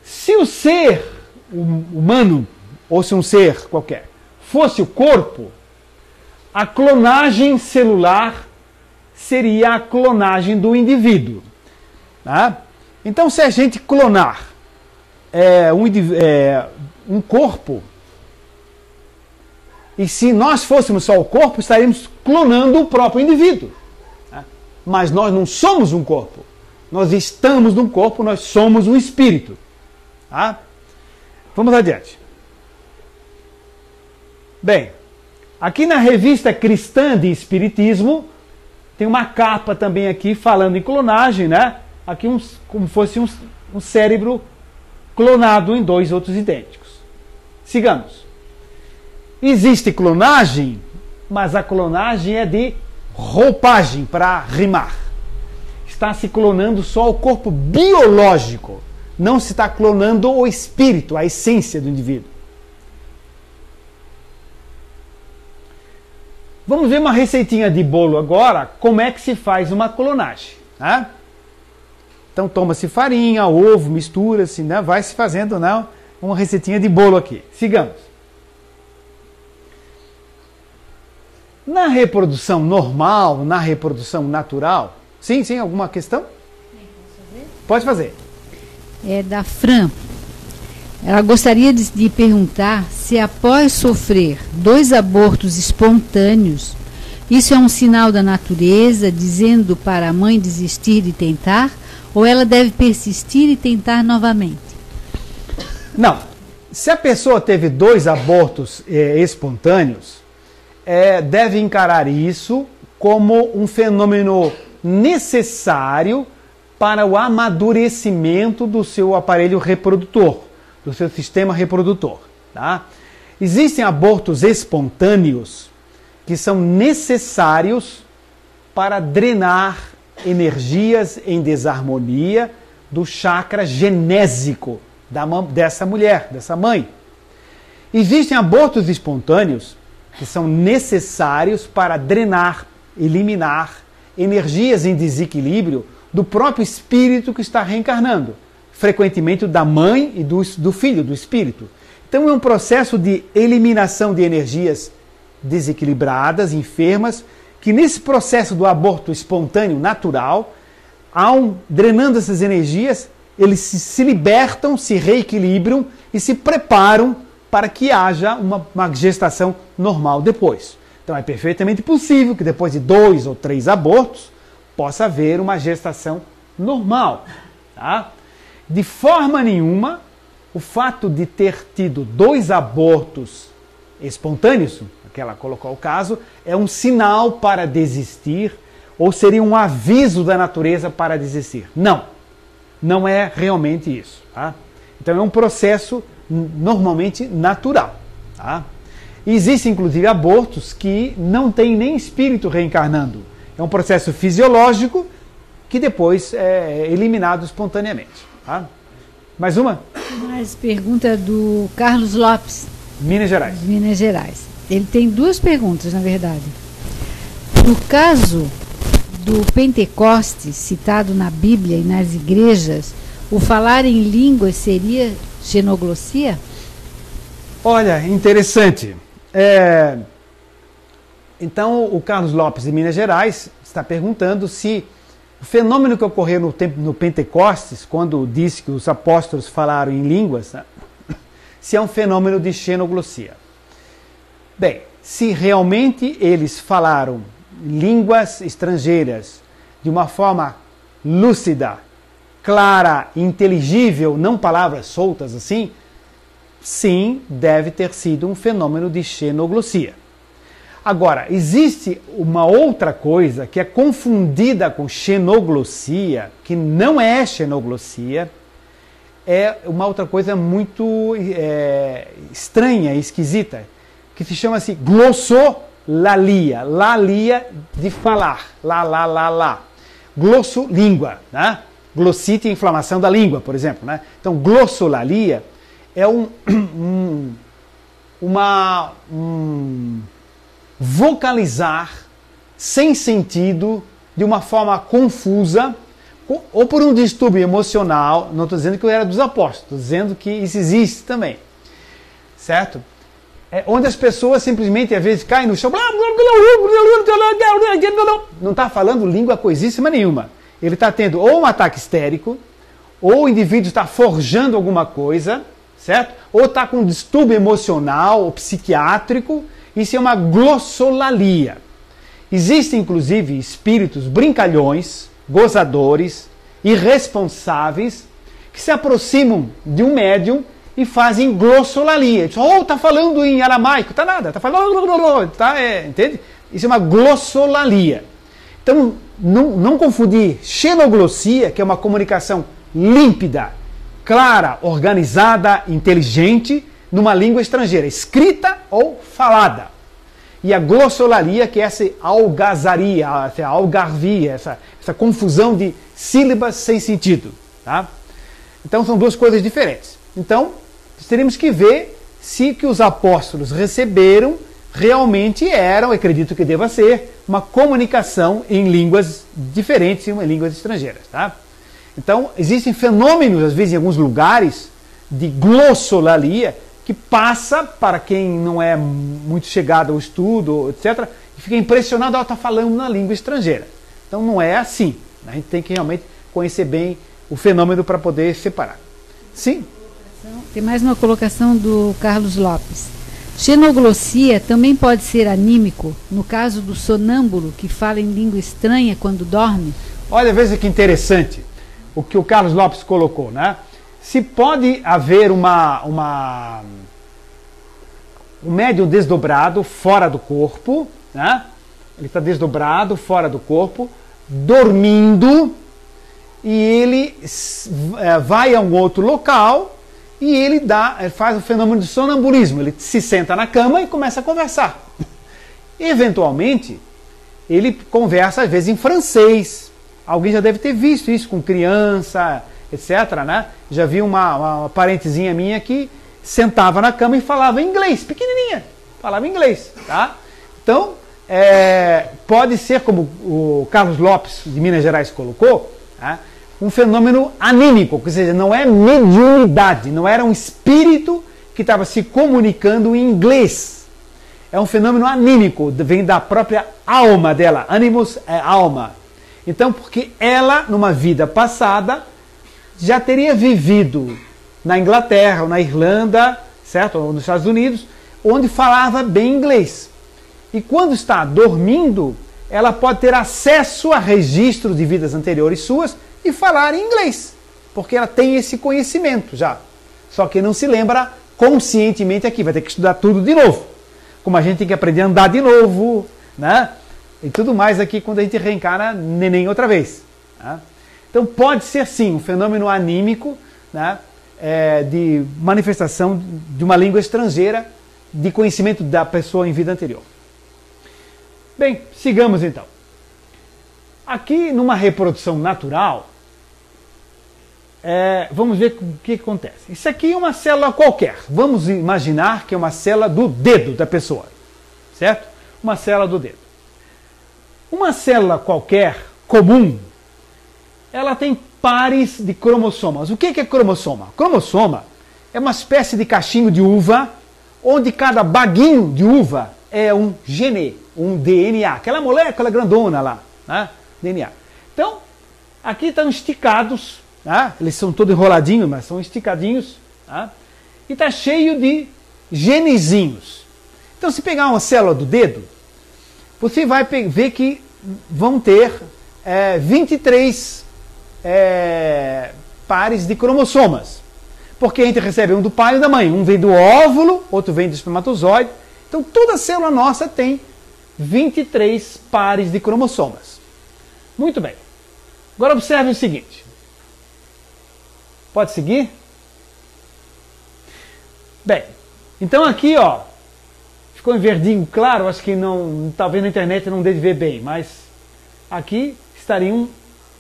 Se o ser humano, ou se um ser qualquer, fosse o corpo, a clonagem celular seria a clonagem do indivíduo. Tá? Então, se a gente clonar um corpo, e se nós fôssemos só o corpo, estaríamos clonando o próprio indivíduo. Tá? Mas nós não somos um corpo. Nós estamos num corpo, nós somos um espírito. Tá? Vamos adiante. Bem, aqui na revista Cristã de Espiritismo, tem uma capa também aqui falando em clonagem, né? Aqui como fosse um cérebro clonado em dois outros idênticos. Sigamos. Existe clonagem, mas a clonagem é de roupagem, para rimar. Está se clonando só o corpo biológico. Não se está clonando o espírito, a essência do indivíduo. Vamos ver uma receitinha de bolo agora, como é que se faz uma clonagem. Né? Então toma-se farinha, ovo, mistura-se, né? Vai se fazendo, né? Uma receitinha de bolo aqui. Sigamos. Na reprodução normal, na reprodução natural, sim, alguma questão? Pode fazer. É da Fran. Ela gostaria de perguntar se após sofrer 2 abortos espontâneos, isso é um sinal da natureza dizendo para a mãe desistir de tentar, ou ela deve persistir e tentar novamente? Não. Se a pessoa teve 2 abortos espontâneos, deve encarar isso como um fenômeno necessário para o amadurecimento do seu aparelho reprodutor, do seu sistema reprodutor. Tá? Existem abortos espontâneos que são necessários para drenar energias em desarmonia do chakra genésico dessa mulher, dessa mãe. Existem abortos espontâneos que são necessários para drenar, eliminar energias em desequilíbrio do próprio espírito que está reencarnando, frequentemente da mãe e do filho, do espírito. Então é um processo de eliminação de energias desequilibradas, enfermas, que nesse processo do aborto espontâneo natural, drenando essas energias, eles se libertam, se reequilibram e se preparam para que haja uma gestação normal depois. Então é perfeitamente possível que depois de 2 ou 3 abortos possa haver uma gestação normal. Tá? De forma nenhuma, o fato de ter tido 2 abortos espontâneos, que ela colocou o caso, é um sinal para desistir ou seria um aviso da natureza para desistir. Não, não é realmente isso. Tá? Então é um processo normalmente natural. Tá? Existem inclusive abortos que não têm nem espírito reencarnando. É um processo fisiológico que depois é eliminado espontaneamente. Tá? Mais uma? Mais pergunta do Carlos Lopes. Minas Gerais. Minas Gerais. Ele tem 2 perguntas, na verdade. No caso do Pentecostes, citado na Bíblia e nas igrejas, o falar em línguas seria xenoglossia? Olha, interessante. Então, o Carlos Lopes, de Minas Gerais, está perguntando se o fenômeno que ocorreu no Pentecostes, quando disse que os apóstolos falaram em línguas, né, se é um fenômeno de xenoglossia. Bem, se realmente eles falaram línguas estrangeiras de uma forma lúcida, clara, inteligível, não palavras soltas assim, sim, deve ter sido um fenômeno de xenoglossia. Agora, existe uma outra coisa que é confundida com xenoglossia, que não é xenoglossia, é uma outra coisa muito estranha e esquisita, que se chama-se glossolalia, lalia de falar, lá. Glossolíngua, né? Glossite, inflamação da língua, por exemplo. Né? Então, glossolalia é vocalizar sem sentido, de uma forma confusa, ou por um distúrbio emocional. Não estou dizendo que eu era dos apóstolos, estou dizendo que isso existe também. Certo? Onde as pessoas simplesmente, às vezes, caem no chão, não está falando língua coisíssima nenhuma. Ele está tendo ou um ataque histérico, ou o indivíduo está forjando alguma coisa, certo? Ou está com um distúrbio emocional ou psiquiátrico. Isso é uma glossolalia. Existem, inclusive, espíritos brincalhões, gozadores, irresponsáveis, que se aproximam de um médium e fazem glossolalia. Está falando em aramaico. Está nada, está falando... entende? Isso é uma glossolalia. Então, não confundir xenoglossia, que é uma comunicação límpida, clara, organizada, inteligente, numa língua estrangeira, escrita ou falada. E a glossolalia, que é essa algazaria, essa algarvia, essa confusão de sílabas sem sentido. Tá? Então, são 2 coisas diferentes. Então, teríamos que ver se que os apóstolos receberam realmente eram, acredito que deva ser, uma comunicação em línguas diferentes e em línguas estrangeiras. Tá? Então, existem fenômenos, às vezes, em alguns lugares, de glossolalia, que passa para quem não é muito chegado ao estudo, etc., e fica impressionado, ela está falando na língua estrangeira. Então, não é assim. A gente tem que realmente conhecer bem o fenômeno para poder separar. Sim? Tem mais uma colocação do Carlos Lopes. Xenoglossia também pode ser anímico, no caso do sonâmbulo que fala em língua estranha quando dorme? Olha, veja que interessante o que o Carlos Lopes colocou, né? Se pode haver o médium desdobrado fora do corpo, né? Ele está desdobrado fora do corpo, dormindo, e ele vai a um outro local e ele faz o fenômeno de sonambulismo. Ele se senta na cama e começa a conversar. Eventualmente, ele conversa às vezes em francês. Alguém já deve ter visto isso com criança, etc., né? Já vi uma parentezinha minha que sentava na cama e falava inglês, pequenininha, falava inglês, tá? Então, pode ser, como o Carlos Lopes de Minas Gerais colocou, tá? Um fenômeno anímico, ou seja, não é mediunidade, não era um espírito que estava se comunicando em inglês. É um fenômeno anímico, vem da própria alma dela. Animus é alma. Então, porque ela, numa vida passada, já teria vivido na Inglaterra, ou na Irlanda, certo? Ou nos Estados Unidos, onde falava bem inglês. E quando está dormindo, ela pode ter acesso a registros de vidas anteriores suas e falar em inglês, porque ela tem esse conhecimento já. Só que não se lembra conscientemente aqui, vai ter que estudar tudo de novo. Como a gente tem que aprender a andar de novo, né? E tudo mais aqui quando a gente reencarna neném outra vez. Né? Então pode ser sim um fenômeno anímico, né? De manifestação de uma língua estrangeira, de conhecimento da pessoa em vida anterior. Bem, sigamos então. Aqui numa reprodução natural, vamos ver o que acontece. Isso aqui é uma célula qualquer. Vamos imaginar que é uma célula do dedo da pessoa, certo? Uma célula do dedo. Uma célula qualquer, comum, ela tem pares de cromossomas. O que é cromosoma? Cromosoma é uma espécie de cachinho de uva, onde cada baguinho de uva é um gene, um DNA, aquela molécula grandona lá, né? DNA. Então, aqui estão esticados, tá? Eles são todos enroladinhos, mas são esticadinhos, tá? E está cheio de genezinhos. Então, se pegar uma célula do dedo, você vai ver que vão ter 23 pares de cromossomas. Porque a gente recebe um do pai e um da mãe. Um vem do óvulo, outro vem do espermatozoide. Então, toda célula nossa tem 23 pares de cromossomas. Muito bem. Agora observe o seguinte. Pode seguir? Bem, então aqui, ó, ficou em verdinho claro, acho que não, talvez na internet não dê de ver bem, mas aqui estaria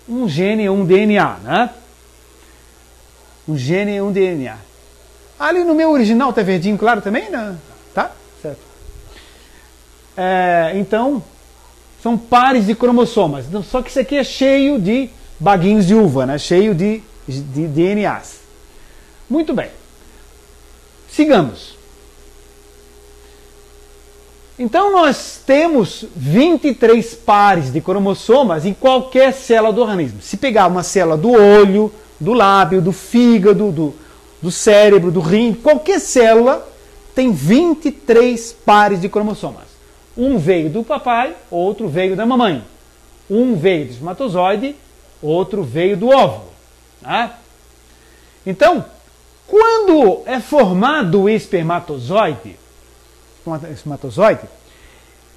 um gene ou um DNA, né? Um gene e um DNA. Ali no meu original está verdinho claro também, né? Tá? Certo. Então, são pares de cromossomas. Então, só que isso aqui é cheio de baguinhos de uva, né? Cheio de DNAs. Muito bem. Sigamos. Então, nós temos 23 pares de cromossomas em qualquer célula do organismo. Se pegar uma célula do olho, do lábio, do fígado, do cérebro, do rim, qualquer célula tem 23 pares de cromossomas. Um veio do papai, outro veio da mamãe. Um veio do espermatozoide, outro veio do óvulo. Tá? Então, quando é formado o espermatozoide,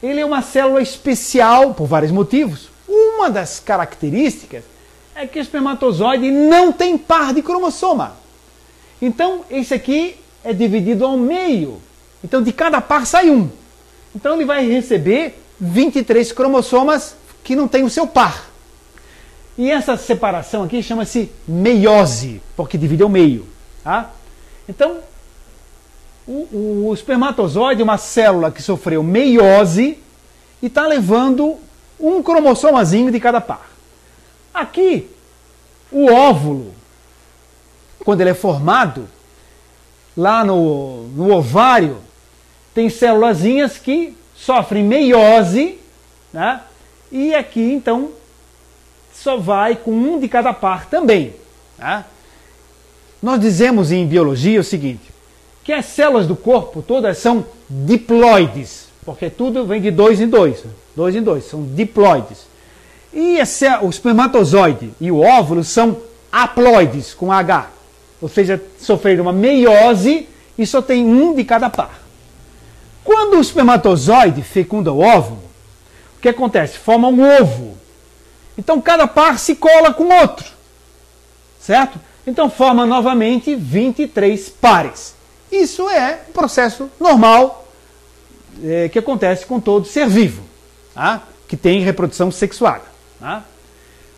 ele é uma célula especial por vários motivos. Uma das características é que o espermatozoide não tem par de cromossoma. Então, esse aqui é dividido ao meio. Então, de cada par sai um. Então, ele vai receber 23 cromossomas que não tem o seu par. E essa separação aqui chama-se meiose, porque divide ao meio. Tá? Então, o espermatozoide é uma célula que sofreu meiose e está levando um cromossomazinho de cada par. Aqui, o óvulo, quando ele é formado, lá no ovário, tem célulazinhas que sofrem meiose, né? E aqui, então, só vai com um de cada par também. Tá? Nós dizemos em biologia o seguinte, que as células do corpo todas são diploides, porque tudo vem de dois em dois, são diploides. E o espermatozoide e o óvulo são haploides, com H, ou seja, sofreram uma meiose e só tem um de cada par. Quando o espermatozoide fecunda o óvulo, o que acontece? Forma um ovo. Então cada par se cola com o outro, certo? Então forma novamente 23 pares. Isso é um processo normal que acontece com todo ser vivo, tá? Que tem reprodução sexuada. Tá?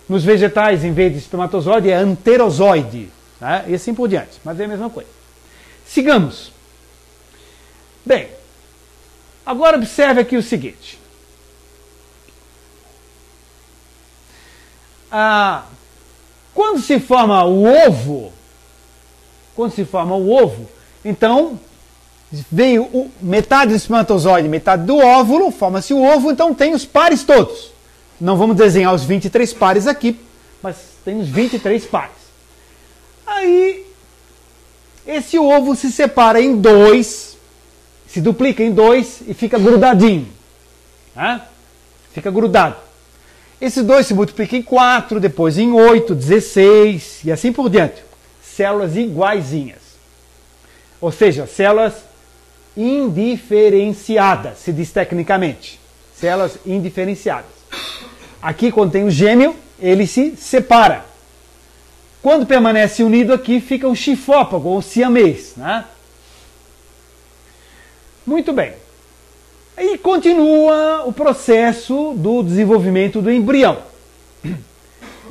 Nos vegetais, em vez de espermatozoide, é anterozoide, tá? E assim por diante, mas é a mesma coisa. Sigamos. Bem, agora observe aqui o seguinte. Quando se forma o ovo, então veio metade do espermatozoide, metade do óvulo, forma-se o ovo, então tem os pares todos. Não vamos desenhar os 23 pares aqui, mas tem os 23 pares. Aí, esse ovo se separa em dois, se duplica em dois e fica grudadinho. Né? Fica grudado. Esses dois se multiplicam em 4, depois em 8, 16 e assim por diante. Células iguaizinhas. Ou seja, células indiferenciadas, se diz tecnicamente. Células indiferenciadas. Aqui, quando tem o gêmeo, ele se separa. Quando permanece unido aqui, fica um chifópago ou siamês. Né? Muito bem. Aí continua o processo do desenvolvimento do embrião.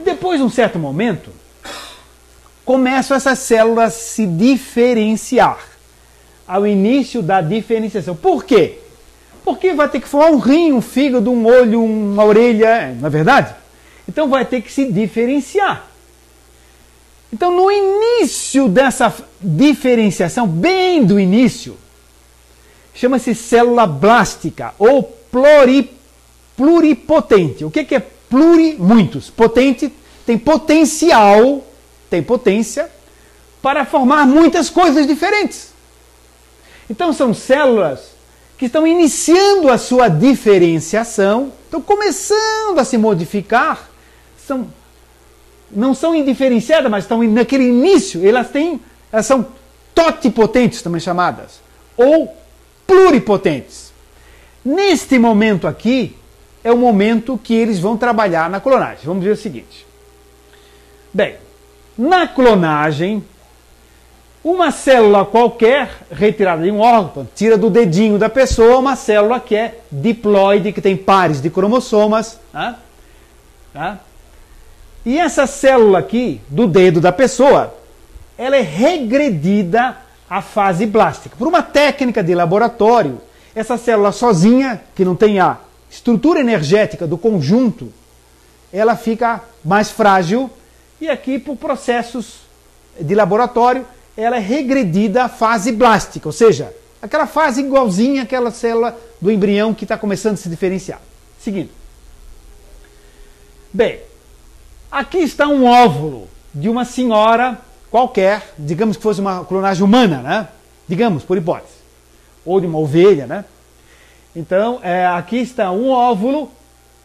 Depois de um certo momento, começam essas células a se diferenciar. Ao início da diferenciação. Por quê? Porque vai ter que formar um rim, um fígado, um olho, uma orelha, não é verdade? Então vai ter que se diferenciar. Então no início dessa diferenciação, bem do início, chama-se célula blástica ou pluripotente. O que é pluri? Muitos. Potente tem potencial, tem potência para formar muitas coisas diferentes. Então são células que estão iniciando a sua diferenciação, estão começando a se modificar, não são indiferenciadas, mas estão naquele início, elas são totipotentes também chamadas, ou pluripotentes. Neste momento aqui, é o momento que eles vão trabalhar na clonagem. Vamos ver o seguinte. Bem, na clonagem, uma célula qualquer, retirada de um órgão, tira do dedinho da pessoa uma célula que é diploide, que tem pares de cromossomas. Tá? E essa célula aqui, do dedo da pessoa, ela é regredida à fase blástica. Por uma técnica de laboratório, essa célula sozinha, que não tem a estrutura energética do conjunto, ela fica mais frágil. E aqui, por processos de laboratório, ela é regredida à fase blástica, ou seja, aquela fase igualzinha àquela célula do embrião que está começando a se diferenciar. Seguindo. Bem, aqui está um óvulo de uma senhora qualquer, digamos que fosse uma clonagem humana, né? Digamos, por hipótese. Ou de uma ovelha, né? Então, aqui está um óvulo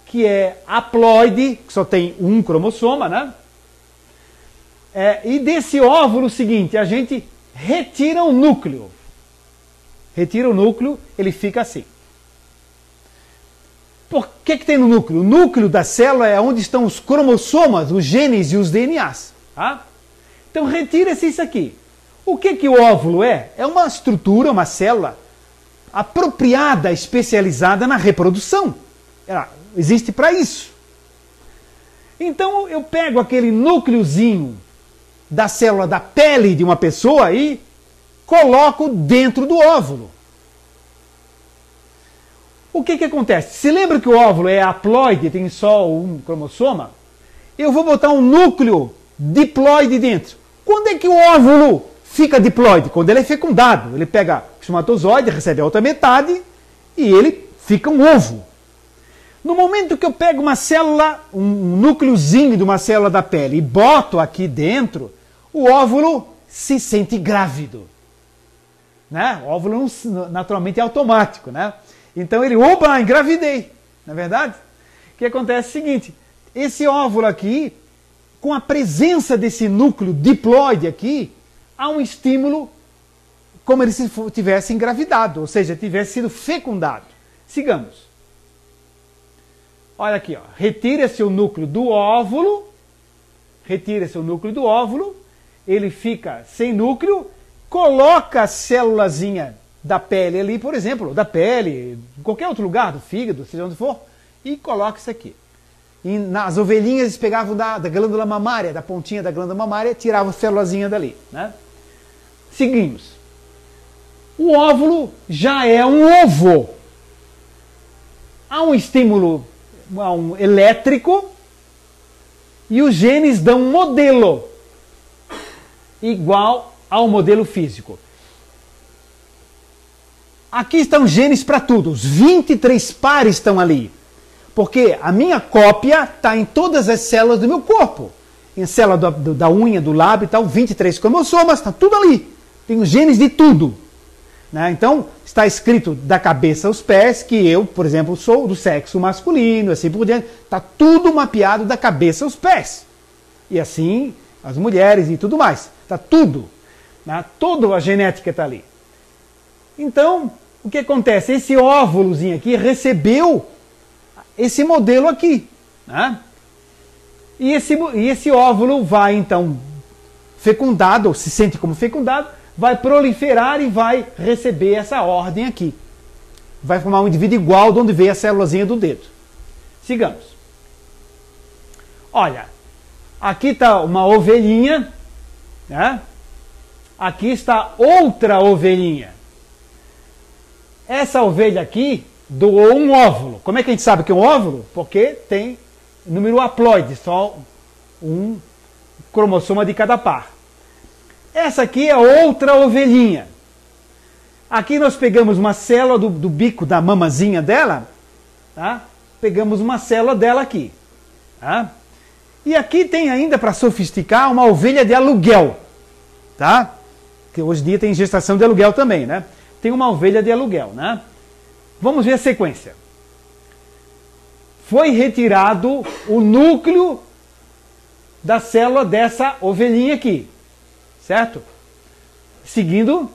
que é haploide, que só tem um cromossoma, né? E desse óvulo, o seguinte, a gente retira o núcleo. Retira o núcleo, ele fica assim. Por que tem no núcleo? O núcleo da célula é onde estão os cromossomas, os genes e os DNAs. Tá? Então retira-se isso aqui. O que o óvulo é? É uma estrutura, uma célula apropriada, especializada na reprodução. Ela existe para isso. Então eu pego aquele núcleozinho da célula da pele de uma pessoa e coloco dentro do óvulo. O que acontece? Se lembra que o óvulo é haploide, tem só um cromossoma? Eu vou botar um núcleo diploide dentro. Quando é que o óvulo fica diploide? Quando ele é fecundado. Ele pega o espermatozoide, recebe a outra metade e ele fica um ovo. No momento que eu pego uma célula, um núcleozinho de uma célula da pele e boto aqui dentro, o óvulo se sente grávido. Né? O óvulo naturalmente é automático. Né? Então ele, opa, engravidei. Não é verdade? O que acontece é o seguinte, esse óvulo aqui, com a presença desse núcleo diploide aqui, há um estímulo como ele se tivesse engravidado, ou seja, tivesse sido fecundado. Sigamos. Olha aqui, ó. Retira-se o núcleo do óvulo, ele fica sem núcleo, coloca a célulazinha da pele ali, por exemplo, da pele, em qualquer outro lugar, do fígado, seja onde for, e coloca isso aqui. E nas ovelhinhas eles pegavam da glândula mamária, da pontinha da glândula mamária, tiravam a célulazinha dali, né? Seguimos. O óvulo já é um ovo. Há um estímulo elétrico e os genes dão um modelo igual ao modelo físico. Aqui estão genes para tudo, os 23 pares estão ali. Porque a minha cópia está em todas as células do meu corpo. Em célula da unha, do lábio e tal, 23 como eu sou, mas está tudo ali. Tem os genes de tudo. Né? Então, está escrito da cabeça aos pés que eu, por exemplo, sou do sexo masculino, assim por diante. Está tudo mapeado da cabeça aos pés. E assim, as mulheres e tudo mais. Está tudo. Né? Toda a genética está ali. Então, o que acontece? Esse óvulozinho aqui recebeu esse modelo aqui. Né? E esse óvulo vai, então, fecundado, ou se sente como fecundado, vai proliferar e vai receber essa ordem aqui. Vai formar um indivíduo igual de onde veio a célulazinha do dedo. Sigamos. Olha, aqui está uma ovelhinha, né? Aqui está outra ovelhinha. Essa ovelha aqui doou um óvulo. Como é que a gente sabe que é um óvulo? Porque tem número haploide, só um cromossoma de cada par. Essa aqui é outra ovelhinha. Aqui nós pegamos uma célula do bico da mamazinha dela, tá? Pegamos uma célula dela aqui. Tá? E aqui tem ainda, para sofisticar, uma ovelha de aluguel. Tá? Que hoje em dia tem gestação de aluguel também, né? Tem uma ovelha de aluguel, né? Vamos ver a sequência. Foi retirado o núcleo da célula dessa ovelhinha aqui. Certo? Seguindo,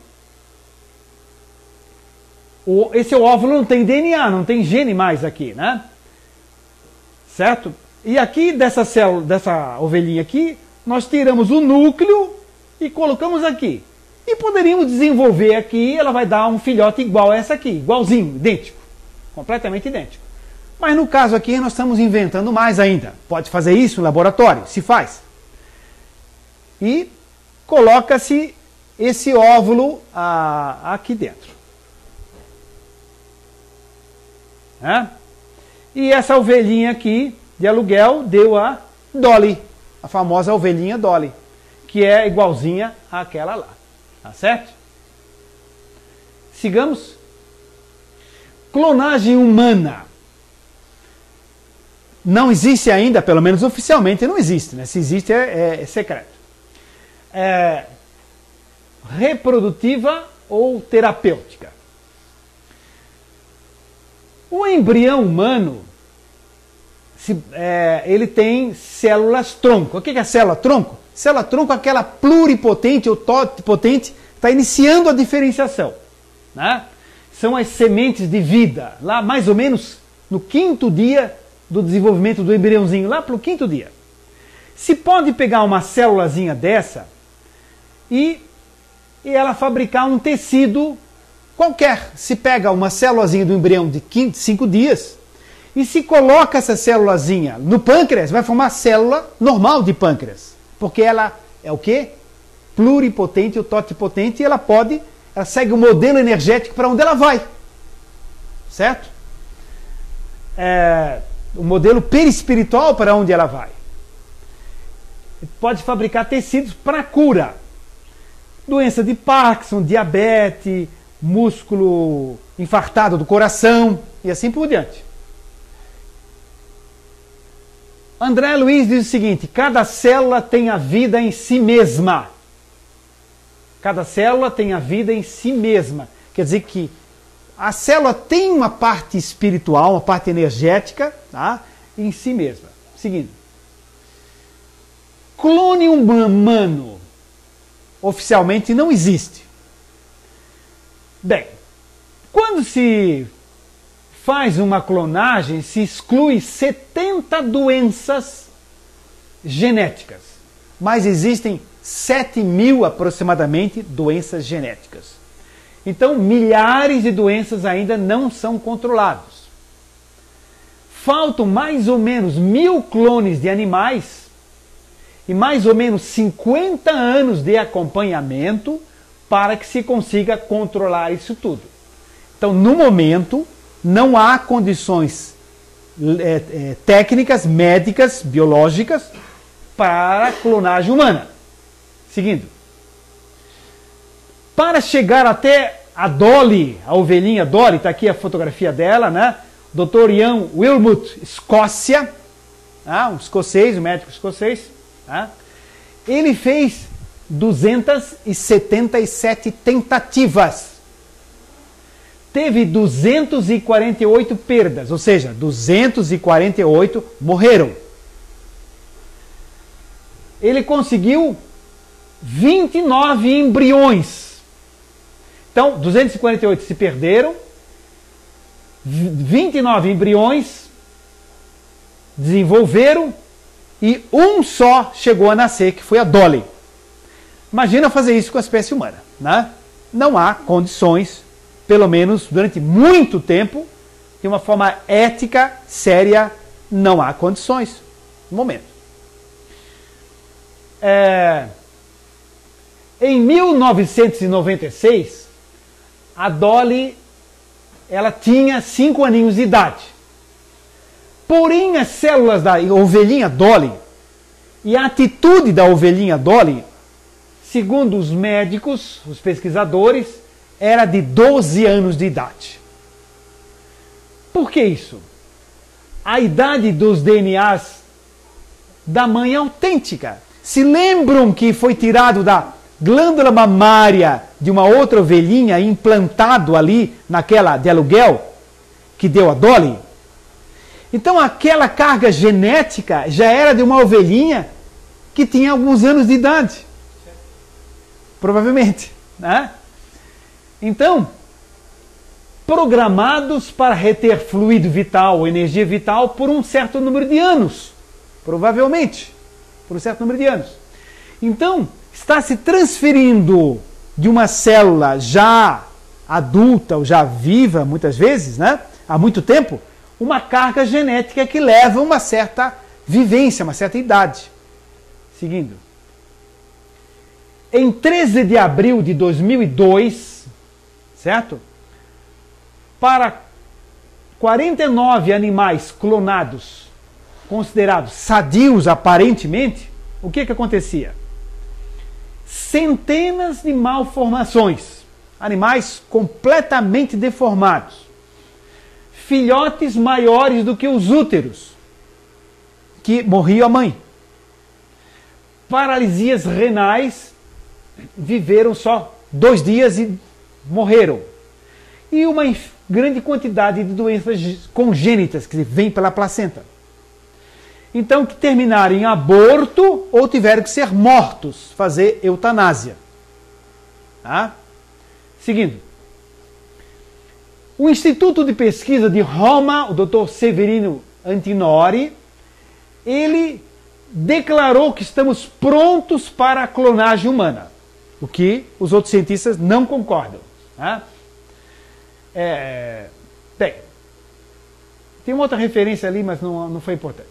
esse óvulo não tem DNA, não tem gene mais aqui, né? Certo? E aqui dessa célula, dessa ovelhinha aqui, nós tiramos o núcleo e colocamos aqui. E poderíamos desenvolver aqui, ela vai dar um filhote igual a essa aqui, igualzinho, idêntico, completamente idêntico. Mas no caso aqui nós estamos inventando mais ainda. Pode fazer isso no laboratório, se faz. E coloca-se esse óvulo aqui dentro. Né? E essa ovelhinha aqui de aluguel deu a Dolly, a famosa ovelhinha Dolly, que é igualzinha àquela lá. Tá certo? Sigamos. Clonagem humana. Não existe ainda, pelo menos oficialmente não existe. Né? Se existe é secreto. Reprodutiva ou terapêutica. O embrião humano, ele tem células-tronco. O que é célula-tronco? Célula-tronco é aquela pluripotente ou totipotente, está iniciando a diferenciação. Né? São as sementes de vida, lá mais ou menos no 5º dia do desenvolvimento do embriãozinho, lá para o 5º dia. Se pode pegar uma célulazinha dessa e ela fabricar um tecido qualquer. Se pega uma célulazinha do embrião de 5 dias e se coloca essa célulazinha no pâncreas, vai formar célula normal de pâncreas. Porque ela é o quê? Pluripotente ou totipotente e ela segue o modelo energético para onde ela vai. Certo? O modelo perispiritual para onde ela vai. Pode fabricar tecidos para cura. Doença de Parkinson, diabetes, músculo infartado do coração e assim por diante. André Luiz diz o seguinte: cada célula tem a vida em si mesma. Cada célula tem a vida em si mesma. Quer dizer que a célula tem uma parte espiritual, uma parte energética, tá? Em si mesma. Seguindo. Clone humano oficialmente não existe. Bem, quando se faz uma clonagem, se exclui 70 doenças genéticas, mas existem 7.000 aproximadamente doenças genéticas. Então, milhares de doenças ainda não são controladas. Faltam mais ou menos 1.000 clones de animais e mais ou menos 50 anos de acompanhamento para que se consiga controlar isso tudo. Então, no momento, não há condições técnicas, médicas, biológicas para a clonagem humana. Seguindo. Para chegar até a Dolly, a ovelhinha Dolly, está aqui a fotografia dela, né? Dr. Ian Wilmut, Escócia, um escocês, um médico escocês, ele fez 277 tentativas. Teve 248 perdas, ou seja, 248 morreram. Ele conseguiu 29 embriões. Então, 248 se perderam, 29 embriões desenvolveram e um só chegou a nascer, que foi a Dolly. Imagina fazer isso com a espécie humana, né? Não há condições, pelo menos durante muito tempo, de uma forma ética, séria, não há condições no momento. Em 1996, a Dolly, ela tinha 5 aninhos de idade. Porém, as células da ovelhinha Dolly e a atitude da ovelhinha Dolly, segundo os médicos, os pesquisadores, era de 12 anos de idade. Por que isso? A idade dos DNAs da mãe é autêntica. Se lembram que foi tirado da glândula mamária de uma outra ovelhinha e implantado ali naquela de aluguel que deu a Dolly? Então aquela carga genética já era de uma ovelhinha que tinha alguns anos de idade. Provavelmente, né? Então, programados para reter fluido vital, energia vital por um certo número de anos. Provavelmente, por um certo número de anos. Então, está se transferindo de uma célula já adulta ou já viva, muitas vezes, né? Há muito tempo, uma carga genética que leva a uma certa vivência, uma certa idade. Seguindo. Em 13 de abril de 2002, certo? Para 49 animais clonados, considerados sadios aparentemente, o que acontecia? Centenas de malformações, animais completamente deformados, filhotes maiores do que os úteros, que morria a mãe, paralisias renais, viveram só 2 dias e morreram, e uma grande quantidade de doenças congênitas que vêm pela placenta. Então, que terminaram em aborto ou tiveram que ser mortos, fazer eutanásia. Tá? Seguindo. O Instituto de Pesquisa de Roma, o Dr. Severino Antinori, ele declarou que estamos prontos para a clonagem humana, o que os outros cientistas não concordam. Tá? Tem uma outra referência ali, mas não foi importante.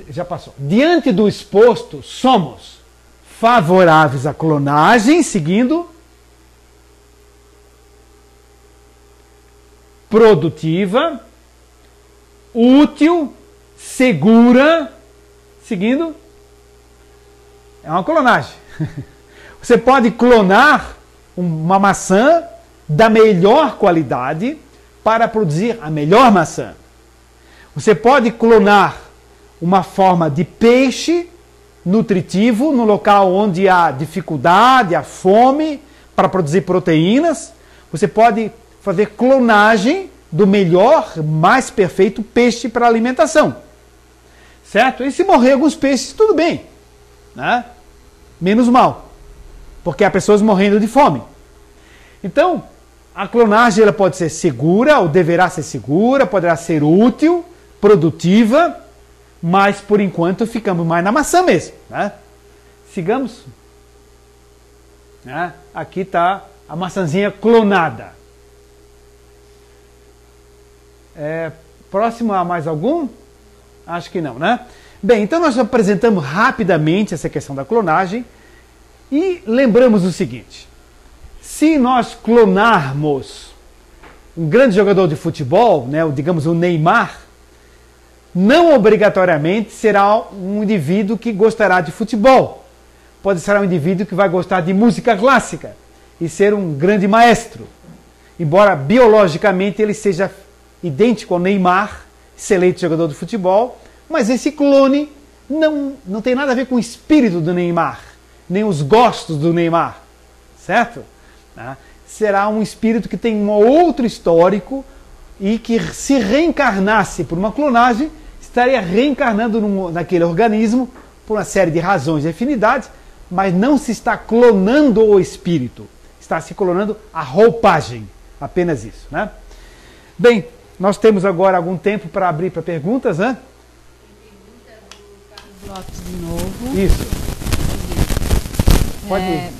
Já passou. Diante do exposto, somos favoráveis à clonagem, seguindo, produtiva, útil, segura, seguindo, é uma clonagem. Você pode clonar uma maçã da melhor qualidade para produzir a melhor maçã. Você pode clonar uma forma de peixe nutritivo no local onde há dificuldade, há fome para produzir proteínas. Você pode fazer clonagem do melhor, mais perfeito peixe para alimentação. Certo? E se morrer alguns peixes, tudo bem, né? Menos mal, porque há pessoas morrendo de fome. Então, A clonagem ela pode ser segura, ou deverá ser segura, poderá ser útil, produtiva, mas por enquanto ficamos mais na maçã mesmo, né? Sigamos. Né? Aqui está a maçãzinha clonada. Próximo a mais algum? Acho que não, né? Bem, então nós apresentamos rapidamente essa questão da clonagem e lembramos o seguinte: se nós clonarmos um grande jogador de futebol, né, digamos o Neymar, não obrigatoriamente será um indivíduo que gostará de futebol. Pode ser um indivíduo que vai gostar de música clássica e ser um grande maestro. Embora biologicamente ele seja idêntico ao Neymar, excelente jogador de futebol, mas esse clone não tem nada a ver com o espírito do Neymar, nem os gostos do Neymar, certo? Será um espírito que tem um outro histórico e que, se reencarnasse por uma clonagem, estaria reencarnando naquele organismo por uma série de razões e afinidades, mas não se está clonando o espírito, está se clonando a roupagem, apenas isso, né? Bem, nós temos agora algum tempo para abrir para perguntas, né? Tem pergunta do Carlos Lopes de novo. Isso. Pode ir.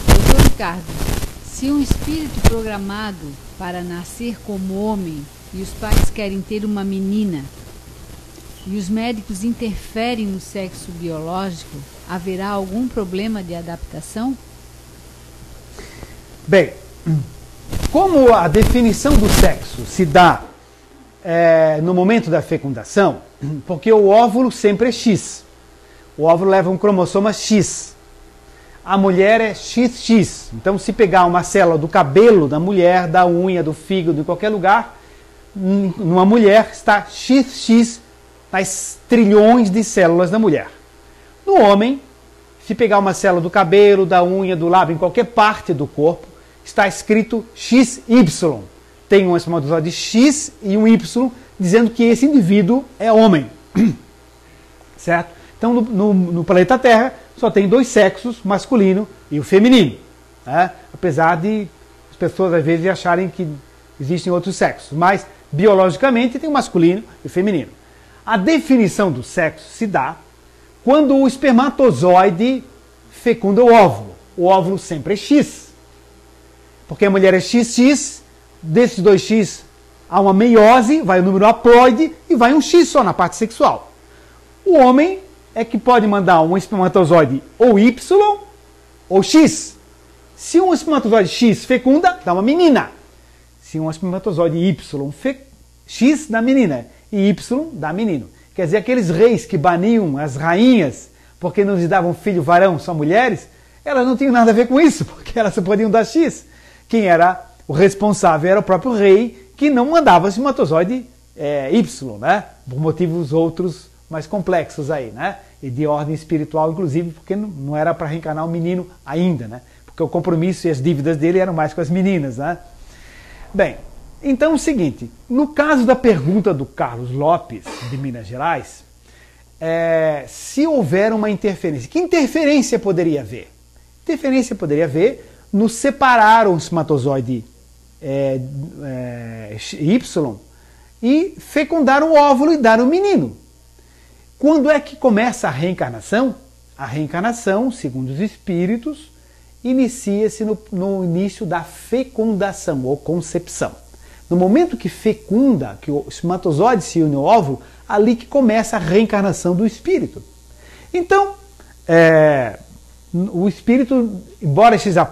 Doutor Ricardo, se um espírito programado para nascer como homem e os pais querem ter uma menina e os médicos interferem no sexo biológico, haverá algum problema de adaptação? Bem, como a definição do sexo se dá no momento da fecundação, porque o óvulo sempre é X. O óvulo leva um cromossoma X. A mulher é XX. Então, se pegar uma célula do cabelo da mulher, da unha, do fígado, em qualquer lugar, numa mulher está XX nas trilhões de células da mulher. No homem, se pegar uma célula do cabelo, da unha, do lábio, em qualquer parte do corpo, está escrito XY. Tem um espermatozoide X e um Y, dizendo que esse indivíduo é homem. Certo? Então, no planeta Terra, só tem dois sexos, masculino e o feminino. Né? Apesar de as pessoas, às vezes, acharem que existem outros sexos. Mas, biologicamente, tem o masculino e o feminino. A definição do sexo se dá quando o espermatozoide fecunda o óvulo. O óvulo sempre é X. Porque a mulher é XX, desses dois X há uma meiose, vai o número haploide e vai um X só na parte sexual. O homem é que pode mandar um espermatozoide ou Y ou X. Se um espermatozoide X fecunda, dá uma menina. Se um espermatozoide Y X dá menina e Y dá menino. Quer dizer, aqueles reis que baniam as rainhas porque não lhes davam filho varão, só mulheres, elas não tinham nada a ver com isso, porque elas só podiam dar X. Quem era o responsável era o próprio rei, que não mandava espermatozoide Y, né? Por motivos outros mais complexos aí, né? E de ordem espiritual, inclusive, porque não era para reencarnar um menino ainda, né? Porque o compromisso e as dívidas dele eram mais com as meninas, né? Bem, então é o seguinte, no caso da pergunta do Carlos Lopes, de Minas Gerais, se houver uma interferência, que interferência poderia haver? Interferência poderia haver no separar o espermatozoide Y e fecundar um óvulo e dar um menino. Quando é que começa a reencarnação? A reencarnação, segundo os espíritos, inicia-se no início da fecundação ou concepção. No momento que fecunda, que o espermatozoide se une ao óvulo, ali que começa a reencarnação do espírito. Então, o espírito, embora esteja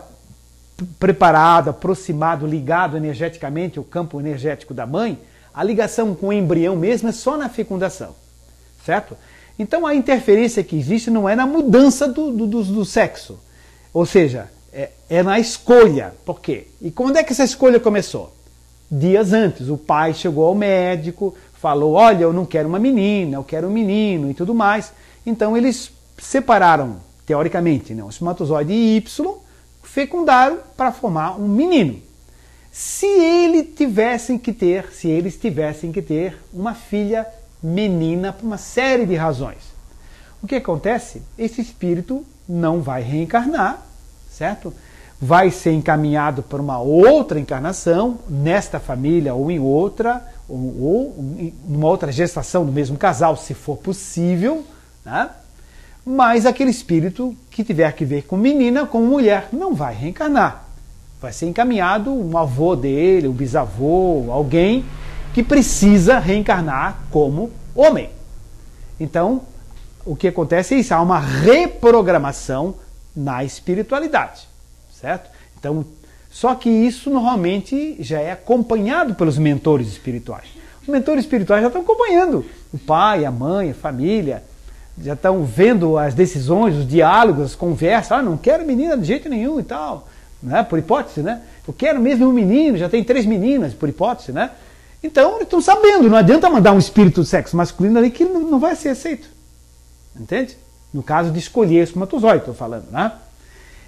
preparado, aproximado, ligado energeticamente ao campo energético da mãe, a ligação com o embrião mesmo é só na fecundação. Certo? Então a interferência que existe não é na mudança do sexo. Ou seja, é na escolha. Por quê? E quando é que essa escolha começou? Dias antes. O pai chegou ao médico, falou, olha, eu não quero uma menina, eu quero um menino e tudo mais. Então eles separaram, teoricamente, né, o espermatozoide Y, fecundaram para formar um menino. Se eles tivessem que ter uma filha menina por uma série de razões. O que acontece? Esse espírito não vai reencarnar, certo? vai ser encaminhado para uma outra encarnação, nesta família ou em outra, ou em uma outra gestação do mesmo casal, se for possível, né? Mas aquele espírito que tiver que ver com menina, com mulher, não vai reencarnar. Vai ser encaminhado um avô dele, um bisavô, alguém que precisa reencarnar como homem. Então, o que acontece é isso, há uma reprogramação na espiritualidade, certo? Então, só que isso normalmente já é acompanhado pelos mentores espirituais. Os mentores espirituais já estão acompanhando o pai, a mãe, a família, já estão vendo as decisões, os diálogos, as conversas. Não quero menina de jeito nenhum e tal, né? Por hipótese, né? Eu quero mesmo um menino, já tem 3 meninas, por hipótese, né? Então, eles estão sabendo, não adianta mandar um espírito do sexo masculino ali que não vai ser aceito. Entende? No caso de escolher espermatozoide, estou falando, né?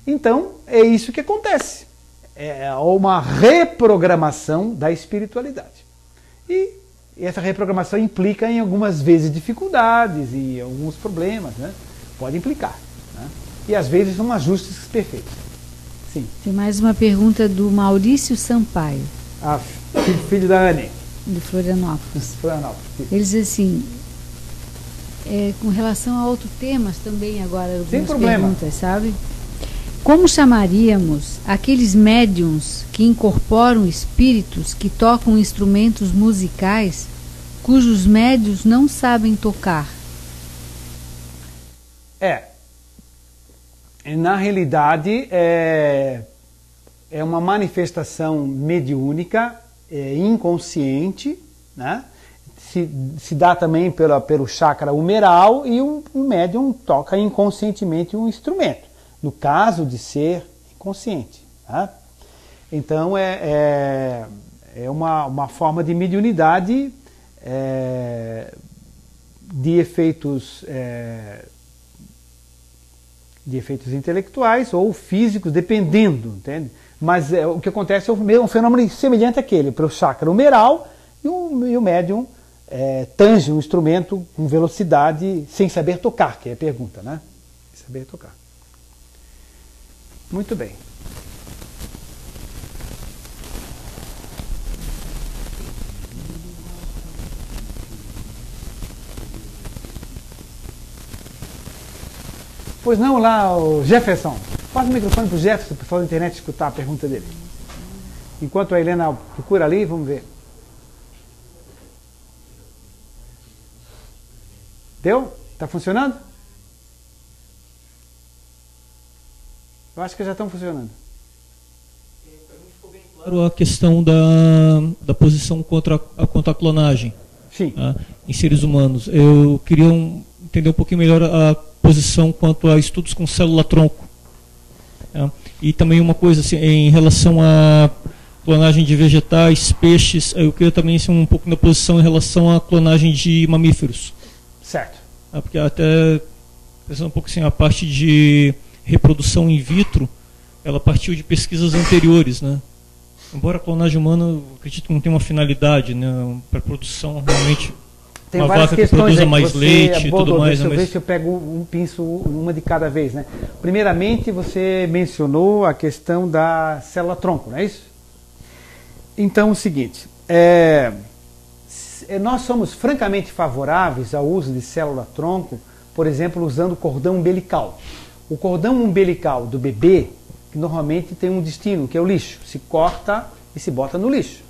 Então, é isso que acontece. É uma reprogramação da espiritualidade. E essa reprogramação implica em algumas vezes dificuldades e alguns problemas, né? Pode implicar, né? E às vezes são ajustes perfeitos. Sim. Tem mais uma pergunta do Maurício Sampaio. Filho da Anne. De Florianópolis. Florianópolis. Ele diz assim, com relação a outros temas também agora, algumas perguntas, sabe? Como chamaríamos aqueles médiums que incorporam espíritos que tocam instrumentos musicais cujos médios não sabem tocar? Na realidade, é uma manifestação mediúnica, inconsciente, né? Se dá também pelo chakra humeral e o médium toca inconscientemente um instrumento, no caso de ser inconsciente. Tá? Então é uma forma de mediunidade de efeitos intelectuais ou físicos, dependendo, entende? Mas o que acontece é um fenômeno semelhante àquele, pelo chakra humeral, e o médium tange um instrumento com velocidade sem saber tocar, que é a pergunta, né? Sem saber tocar. Muito bem. Pois não, lá o Jefferson. Passa o microfone para o Jefferson, para o pessoal da internet escutar a pergunta dele. Enquanto a Helena procura ali, vamos ver. Deu? Está funcionando? Eu acho que já estão funcionando. Para mim ficou bem claro a questão da posição contra a clonagem. Sim. Em seres humanos. Eu queria entender um pouquinho melhor a posição quanto a estudos com célula-tronco. E também uma coisa assim, em relação à clonagem de vegetais, peixes, eu queria também um pouco da posição em relação à clonagem de mamíferos. Certo. Porque até pensando um pouco assim, a parte de reprodução in vitro, ela partiu de pesquisas anteriores, né? Embora a clonagem humana, eu acredito que não tem uma finalidade, né, para produção realmente. Tem uma várias vaca que questões produza mais leite e tudo mais. Deixa eu ver se eu pego pinço uma de cada vez, né? Primeiramente, você mencionou a questão da célula-tronco, não é isso? Então, o seguinte, nós somos francamente favoráveis ao uso de célula-tronco, por exemplo, usando o cordão umbilical. O cordão umbilical do bebê, que normalmente tem um destino, que é o lixo. Se corta e se bota no lixo,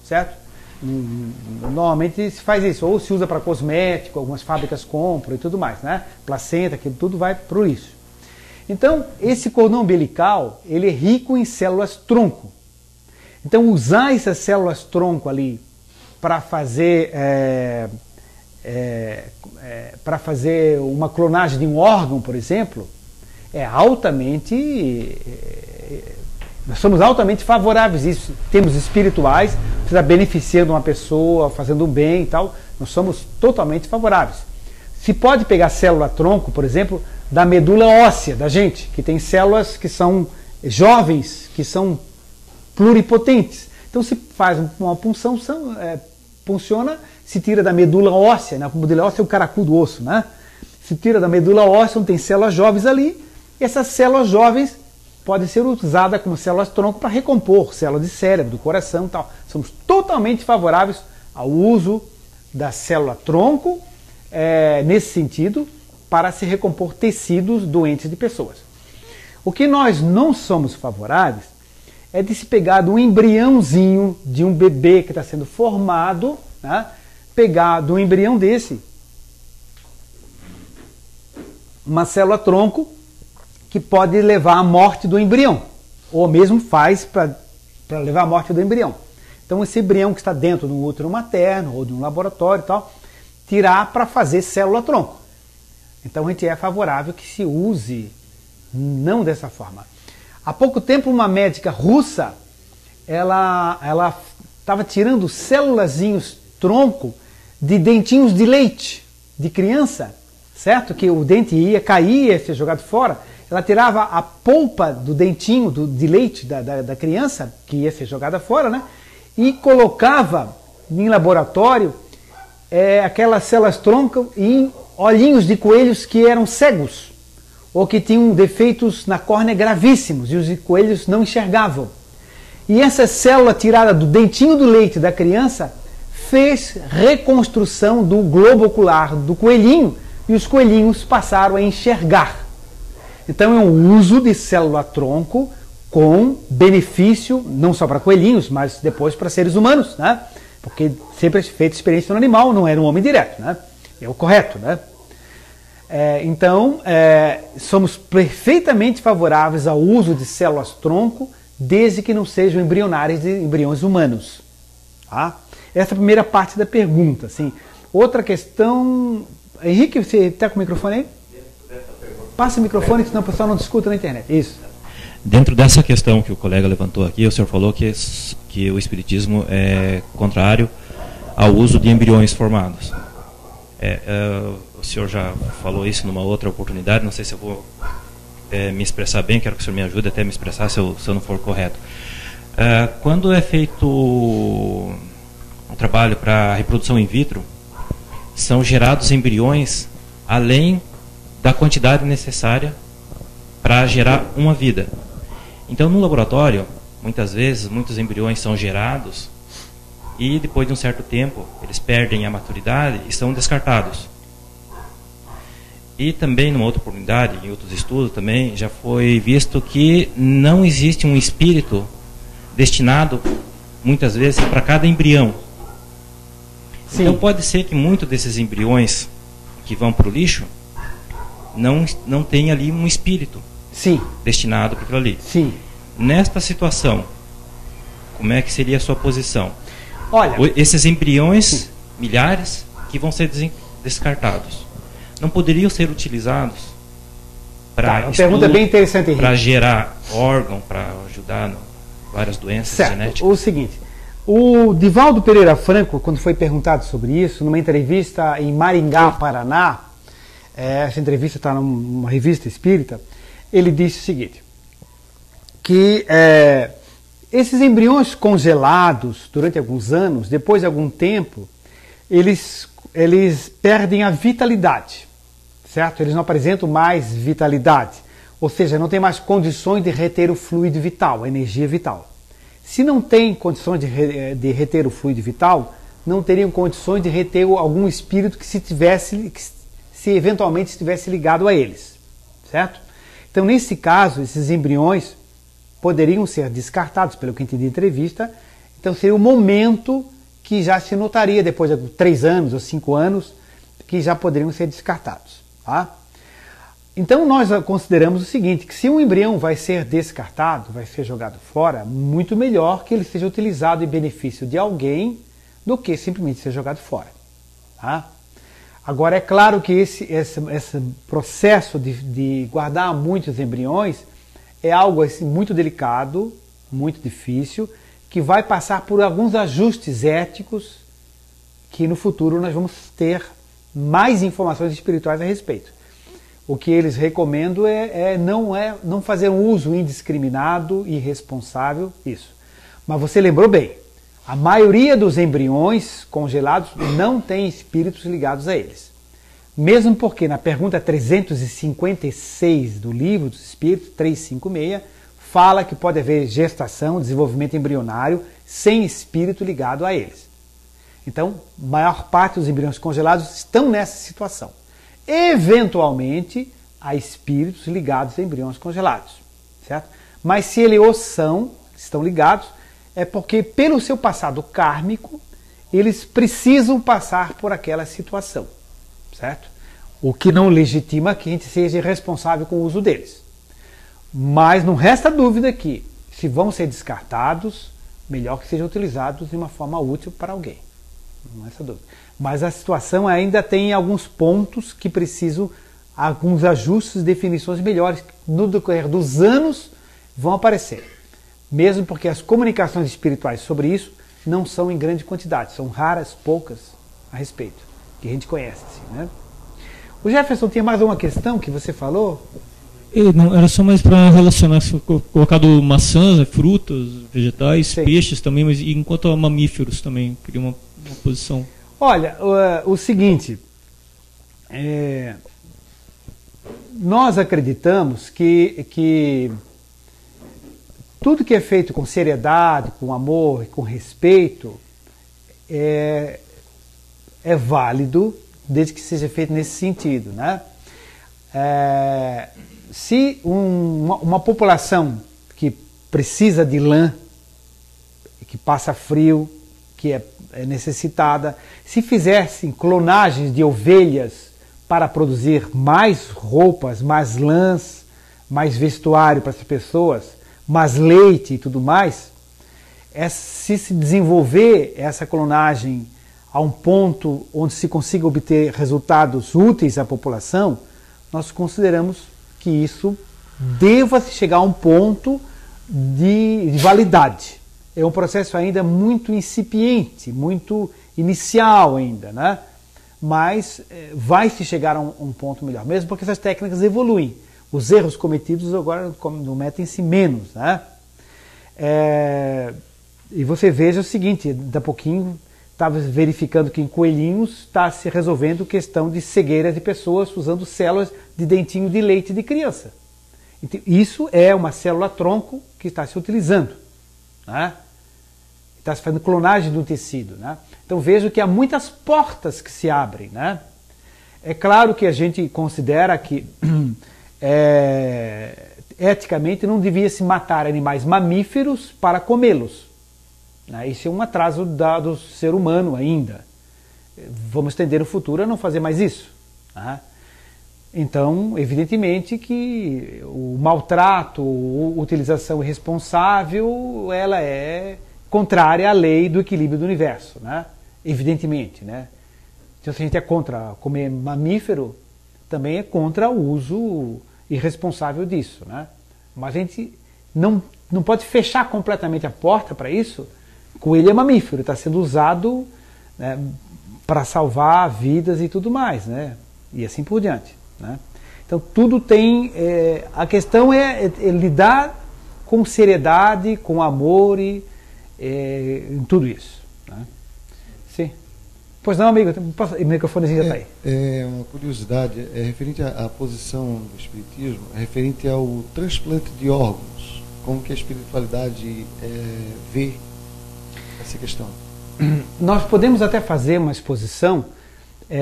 certo? Normalmente se faz isso, ou se usa para cosmético, algumas fábricas compram e tudo mais, né? Placenta, aquilo tudo vai para o lixo. Então, esse cordão umbilical, ele é rico em células-tronco. Então, usar essas células-tronco ali para fazer uma clonagem de um órgão, por exemplo, nós somos altamente favoráveis a isso. Temos espirituais, você está beneficiando uma pessoa, fazendo um bem e tal, nós somos totalmente favoráveis. Se pode pegar célula-tronco, por exemplo, da medula óssea da gente, que tem células que são jovens, que são pluripotentes. Então se faz uma punção, funciona, se tira da medula óssea, né? A medula óssea é o caracu do osso, né? Se tira da medula óssea, onde tem células jovens ali, essas células jovens pode ser usada como células-tronco para recompor células de cérebro, do coração e tal. Somos totalmente favoráveis ao uso da célula-tronco, nesse sentido, para se recompor tecidos doentes de pessoas. O que nós não somos favoráveis é de se pegar do embriãozinho de um bebê que está sendo formado, né, pegar do embrião desse uma célula-tronco que pode levar à morte do embrião, ou mesmo faz para levar à morte do embrião. Então esse embrião que está dentro de um útero materno ou de um laboratório e tal, tirar para fazer célula-tronco. Então a gente é favorável que se use não dessa forma. Há pouco tempo uma médica russa, ela estava tirando célulazinhos tronco de dentinhos de leite de criança, certo? Que o dente ia cair, ia ser jogado fora. Ela tirava a polpa do dentinho de leite da criança, que ia ser jogada fora, né? E colocava em laboratório aquelas células tronco em olhinhos de coelhos que eram cegos, ou que tinham defeitos na córnea gravíssimos, e os coelhos não enxergavam. E essa célula tirada do dentinho do leite da criança fez reconstrução do globo ocular do coelhinho, e os coelhinhos passaram a enxergar. Então é um uso de célula-tronco com benefício, não só para coelhinhos, mas depois para seres humanos, né? Porque sempre é feita experiência no animal, não era um homem direto, né? É o correto, né? Então, somos perfeitamente favoráveis ao uso de células-tronco, desde que não sejam embrionárias de embriões humanos. Tá? Essa é a primeira parte da pergunta. Assim. Outra questão... Henrique, você está com o microfone aí? Passa o microfone, senão o pessoal não discuta na internet. Isso. Dentro dessa questão que o colega levantou aqui, o senhor falou que o espiritismo é contrário ao uso de embriões formados. O senhor já falou isso numa outra oportunidade, não sei se eu vou me expressar bem, quero que o senhor me ajude até a me expressar se eu não for correto. Quando é feito um trabalho para reprodução in vitro, são gerados embriões além da quantidade necessária para gerar uma vida. Então, no laboratório, muitas vezes, muitos embriões são gerados e depois de um certo tempo, eles perdem a maturidade e são descartados. E também, numa outra oportunidade, em outros estudos também, já foi visto que não existe um espírito destinado, muitas vezes, para cada embrião. Sim. Então pode ser que muitos desses embriões que vão para o lixo não tenha ali um espírito. Sim. Destinado para aquilo ali. Sim. Nesta situação, como é que seria a sua posição? Olha, esses embriões, sim, milhares, que vão ser descartados, não poderiam ser utilizados para a pergunta é bem interessante, para gerar órgão, para ajudar várias doenças genéticas? O seguinte, o Divaldo Pereira Franco, quando foi perguntado sobre isso, numa entrevista em Maringá, Paraná, essa entrevista está numa revista espírita, ele disse o seguinte, que esses embriões congelados durante alguns anos, depois de algum tempo, eles perdem a vitalidade, certo? Eles não apresentam mais vitalidade, ou seja, não tem mais condições de reter o fluido vital, a energia vital. Se não tem condições de reter o fluido vital, não teriam condições de reter algum espírito que se eventualmente estivesse ligado a eles, certo? Então, nesse caso, esses embriões poderiam ser descartados, pelo que eu entendi da entrevista. Então, seria o momento que já se notaria, depois de 3 anos ou 5 anos, que já poderiam ser descartados. Tá? Então, nós consideramos o seguinte, que se um embrião vai ser descartado, vai ser jogado fora, muito melhor que ele seja utilizado em benefício de alguém do que simplesmente ser jogado fora. Tá? Agora, é claro que esse processo de guardar muitos embriões é algo assim, muito delicado, muito difícil, que vai passar por alguns ajustes éticos que no futuro nós vamos ter mais informações espirituais a respeito. O que eles recomendam é não fazer um uso indiscriminado e irresponsável, isso. Mas você lembrou bem, a maioria dos embriões congelados não tem espíritos ligados a eles. Mesmo porque na pergunta 356 do Livro dos Espíritos, 356, fala que pode haver gestação, desenvolvimento embrionário, sem espírito ligado a eles. Então, a maior parte dos embriões congelados estão nessa situação. Eventualmente, há espíritos ligados a embriões congelados, certo? Mas se eles estão ligados, é porque pelo seu passado kármico, eles precisam passar por aquela situação, certo? O que não legitima que a gente seja responsável com o uso deles. Mas não resta dúvida que, se vão ser descartados, melhor que sejam utilizados de uma forma útil para alguém. Não resta dúvida. Mas a situação ainda tem alguns pontos que precisam, alguns ajustes, definições melhores. No decorrer dos anos vão aparecer. Mesmo porque as comunicações espirituais sobre isso não são em grande quantidade, são raras, poucas a respeito, que a gente conhece. Assim, né? O Jefferson, tinha mais uma questão que você falou? Não, era só mais para relacionar, colocado maçãs, né, frutas, vegetais, sim, peixes também, mas enquanto a mamíferos também, queria uma posição. Olha, o seguinte, nós acreditamos que tudo que é feito com seriedade, com amor e com respeito é válido, desde que seja feito nesse sentido, né? Se uma população que precisa de lã, que passa frio, que é necessitada, se fizessem clonagens de ovelhas para produzir mais roupas, mais lãs, mais vestuário para as pessoas, mais leite e tudo mais, se desenvolver essa clonagem a um ponto onde se consiga obter resultados úteis à população, nós consideramos que isso deva chegar a um ponto de validade. É um processo ainda muito incipiente, muito inicial ainda, né? Mas vai se chegar a um ponto melhor, mesmo porque essas técnicas evoluem. Os erros cometidos agora cometem-se menos, né? E você veja o seguinte, daqui a pouquinho estava verificando que em coelhinhos está se resolvendo questão de cegueira de pessoas usando células de dentinho de leite de criança. Então, isso é uma célula-tronco que está se utilizando, né? Está se fazendo clonagem do tecido, né? Então vejo que há muitas portas que se abrem, né? É claro que a gente considera que eticamente não devia se matar animais mamíferos para comê-los. Isso é um atraso do ser humano ainda. Vamos tender no futuro a não fazer mais isso, né? Então, evidentemente que o maltrato, a utilização irresponsável, ela é contrária à lei do equilíbrio do universo, né? Evidentemente, né? Então, se a gente é contra comer mamífero, também é contra o uso irresponsável disso, né? Mas a gente não pode fechar completamente a porta para isso. Coelho é mamífero, está sendo usado, né, para salvar vidas e tudo mais, né? E assim por diante, né? Então tudo tem, a questão é lidar com seriedade, com amor e em tudo isso, né? Sim. Pois não, amigo, o microfonezinho já está aí. Uma curiosidade, referente à posição do Espiritismo, referente ao transplante de órgãos, como que a espiritualidade vê essa questão? Nós podemos até fazer uma exposição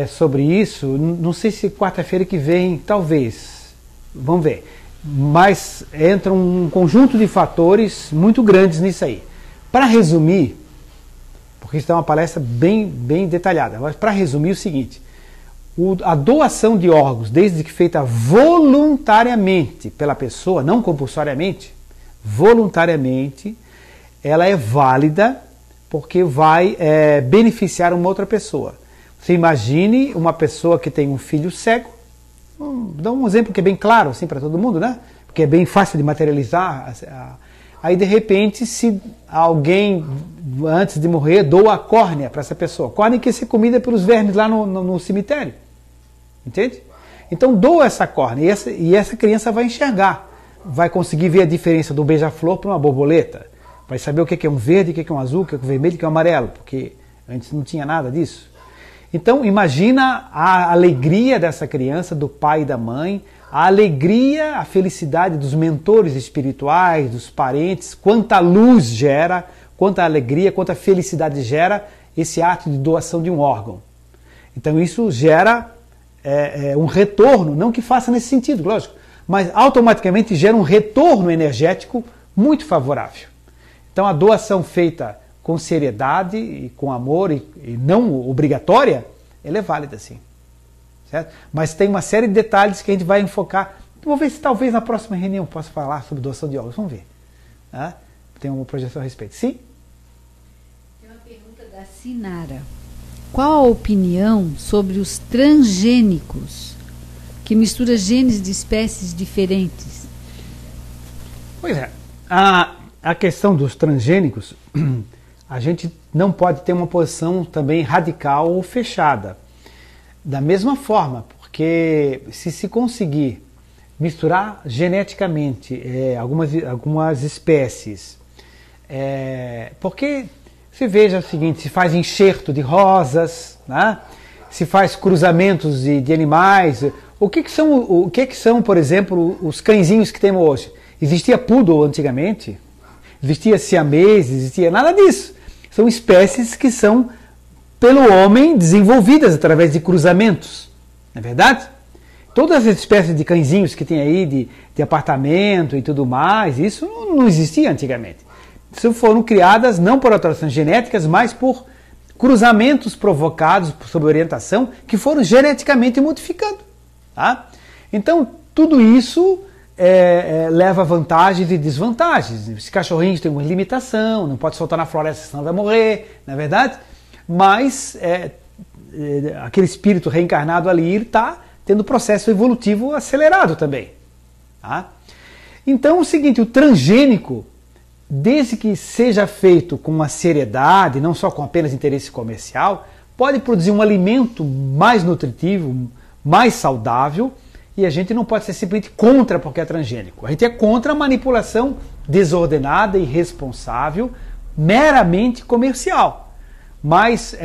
sobre isso, não sei se quarta-feira que vem, talvez, vamos ver, mas entra um conjunto de fatores muito grandes nisso aí. Para resumir, porque isso é uma palestra bem detalhada, mas para resumir o seguinte, a doação de órgãos, desde que feita voluntariamente pela pessoa, não compulsoriamente, voluntariamente, ela é válida porque vai beneficiar uma outra pessoa. Você imagine uma pessoa que tem um filho cego, dá um exemplo que é bem claro assim para todo mundo, né? Porque é bem fácil de materializar. Aí de repente, se alguém antes de morrer doa a córnea para essa pessoa, córnea que ia ser comida pelos vermes lá no cemitério, entende? Então doa essa córnea e essa criança vai enxergar, vai conseguir ver a diferença do beija-flor para uma borboleta, vai saber o que é um verde, o que é um azul, o que é um vermelho, o que é um amarelo, porque antes não tinha nada disso. Então imagina a alegria dessa criança, do pai e da mãe, a alegria, a felicidade dos mentores espirituais, dos parentes, quanta luz gera, quanta alegria, quanta felicidade gera esse ato de doação de um órgão. Então isso gera um retorno, não que faça nesse sentido, lógico, mas automaticamente gera um retorno energético muito favorável. Então a doação feita com seriedade e com amor e não obrigatória, ela é válida sim. Certo? Mas tem uma série de detalhes que a gente vai enfocar. Vou ver se talvez na próxima reunião eu possa falar sobre doação de órgãos. Vamos ver. Tá? Tem uma projeção a respeito. Sim? Tem uma pergunta da Sinara. Qual a opinião sobre os transgênicos, que mistura genes de espécies diferentes? Pois é. A questão dos transgênicos, a gente não pode ter uma posição também radical ou fechada. Da mesma forma, porque se conseguir misturar geneticamente algumas espécies, porque se veja o seguinte, se faz enxerto de rosas, né? Se faz cruzamentos de animais, o que são, por exemplo, os cãezinhos que temos hoje? Existia poodle antigamente? Existia siamês? Existia nada disso. São espécies que são pelo homem desenvolvidas através de cruzamentos, não é verdade? Todas as espécies de cãezinhos que tem aí, de apartamento e tudo mais, isso não existia antigamente. Isso foram criadas não por alterações genéticas, mas por cruzamentos provocados sob orientação que foram geneticamente modificando. Tá? Então, tudo isso leva vantagens e desvantagens. Esse cachorrinho tem uma limitação, não pode soltar na floresta senão vai morrer, não é verdade? Mas aquele espírito reencarnado ali está tendo processo evolutivo acelerado também. Tá? Então é o seguinte, o transgênico, desde que seja feito com uma seriedade, não só com apenas interesse comercial, pode produzir um alimento mais nutritivo, mais saudável, e a gente não pode ser simplesmente contra porque é transgênico. A gente é contra a manipulação desordenada e irresponsável, meramente comercial. Mas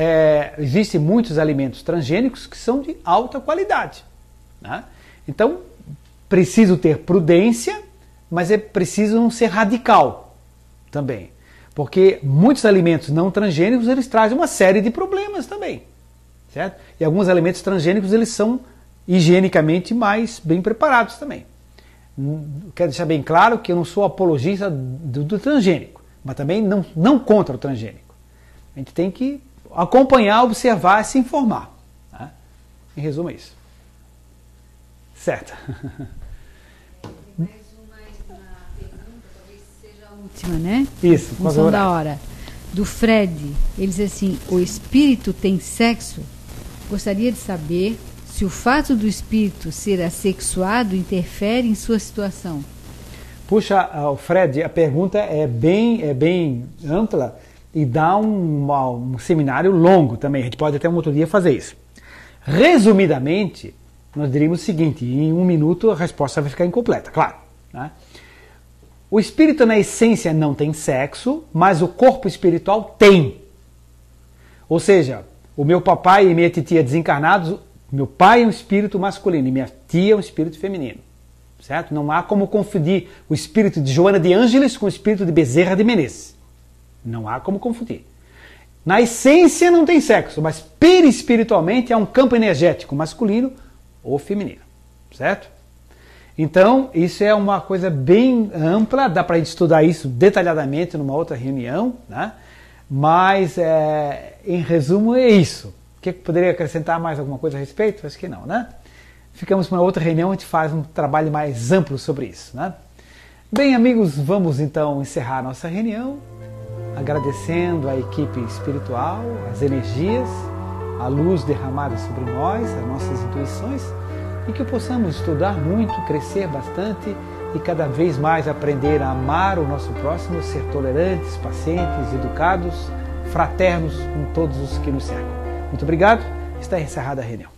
existem muitos alimentos transgênicos que são de alta qualidade. Né? Então, preciso ter prudência, mas é preciso não ser radical também. Porque muitos alimentos não transgênicos, eles trazem uma série de problemas também. Certo? E alguns alimentos transgênicos, eles são higienicamente mais bem preparados também. Quero deixar bem claro que eu não sou apologista do transgênico, mas também não contra o transgênico. A gente tem que acompanhar, observar e se informar. Tá? Em resumo é isso. Certo. Mais uma pergunta, talvez seja a última, né? Isso, em função da hora. Do Fred, ele diz assim, o espírito tem sexo? Gostaria de saber se o fato do espírito ser assexuado interfere em sua situação. Puxa, Fred, a pergunta é bem ampla e dá um seminário longo também. A gente pode até um outro dia fazer isso. Resumidamente, nós diríamos o seguinte, em 1 minuto a resposta vai ficar incompleta, claro. Né? O espírito na essência não tem sexo, mas o corpo espiritual tem. Ou seja, o meu papai e minha titia desencarnados, meu pai é um espírito masculino e minha tia é um espírito feminino. Certo? Não há como confundir o espírito de Joana de Ângeles com o espírito de Bezerra de Menezes. Não há como confundir. Na essência não tem sexo, mas perispiritualmente há um campo energético masculino ou feminino. Certo? Então, isso é uma coisa bem ampla, dá para a gente estudar isso detalhadamente numa outra reunião, né? Mas, em resumo, é isso. Que poderia acrescentar mais alguma coisa a respeito? Acho que não, né? Ficamos para uma outra reunião, a gente faz um trabalho mais amplo sobre isso, né? Bem, amigos, vamos então encerrar a nossa reunião, agradecendo a equipe espiritual, as energias, a luz derramada sobre nós, as nossas intuições, e que possamos estudar muito, crescer bastante e cada vez mais aprender a amar o nosso próximo, ser tolerantes, pacientes, educados, fraternos com todos os que nos cercam. Muito obrigado, está encerrada a reunião.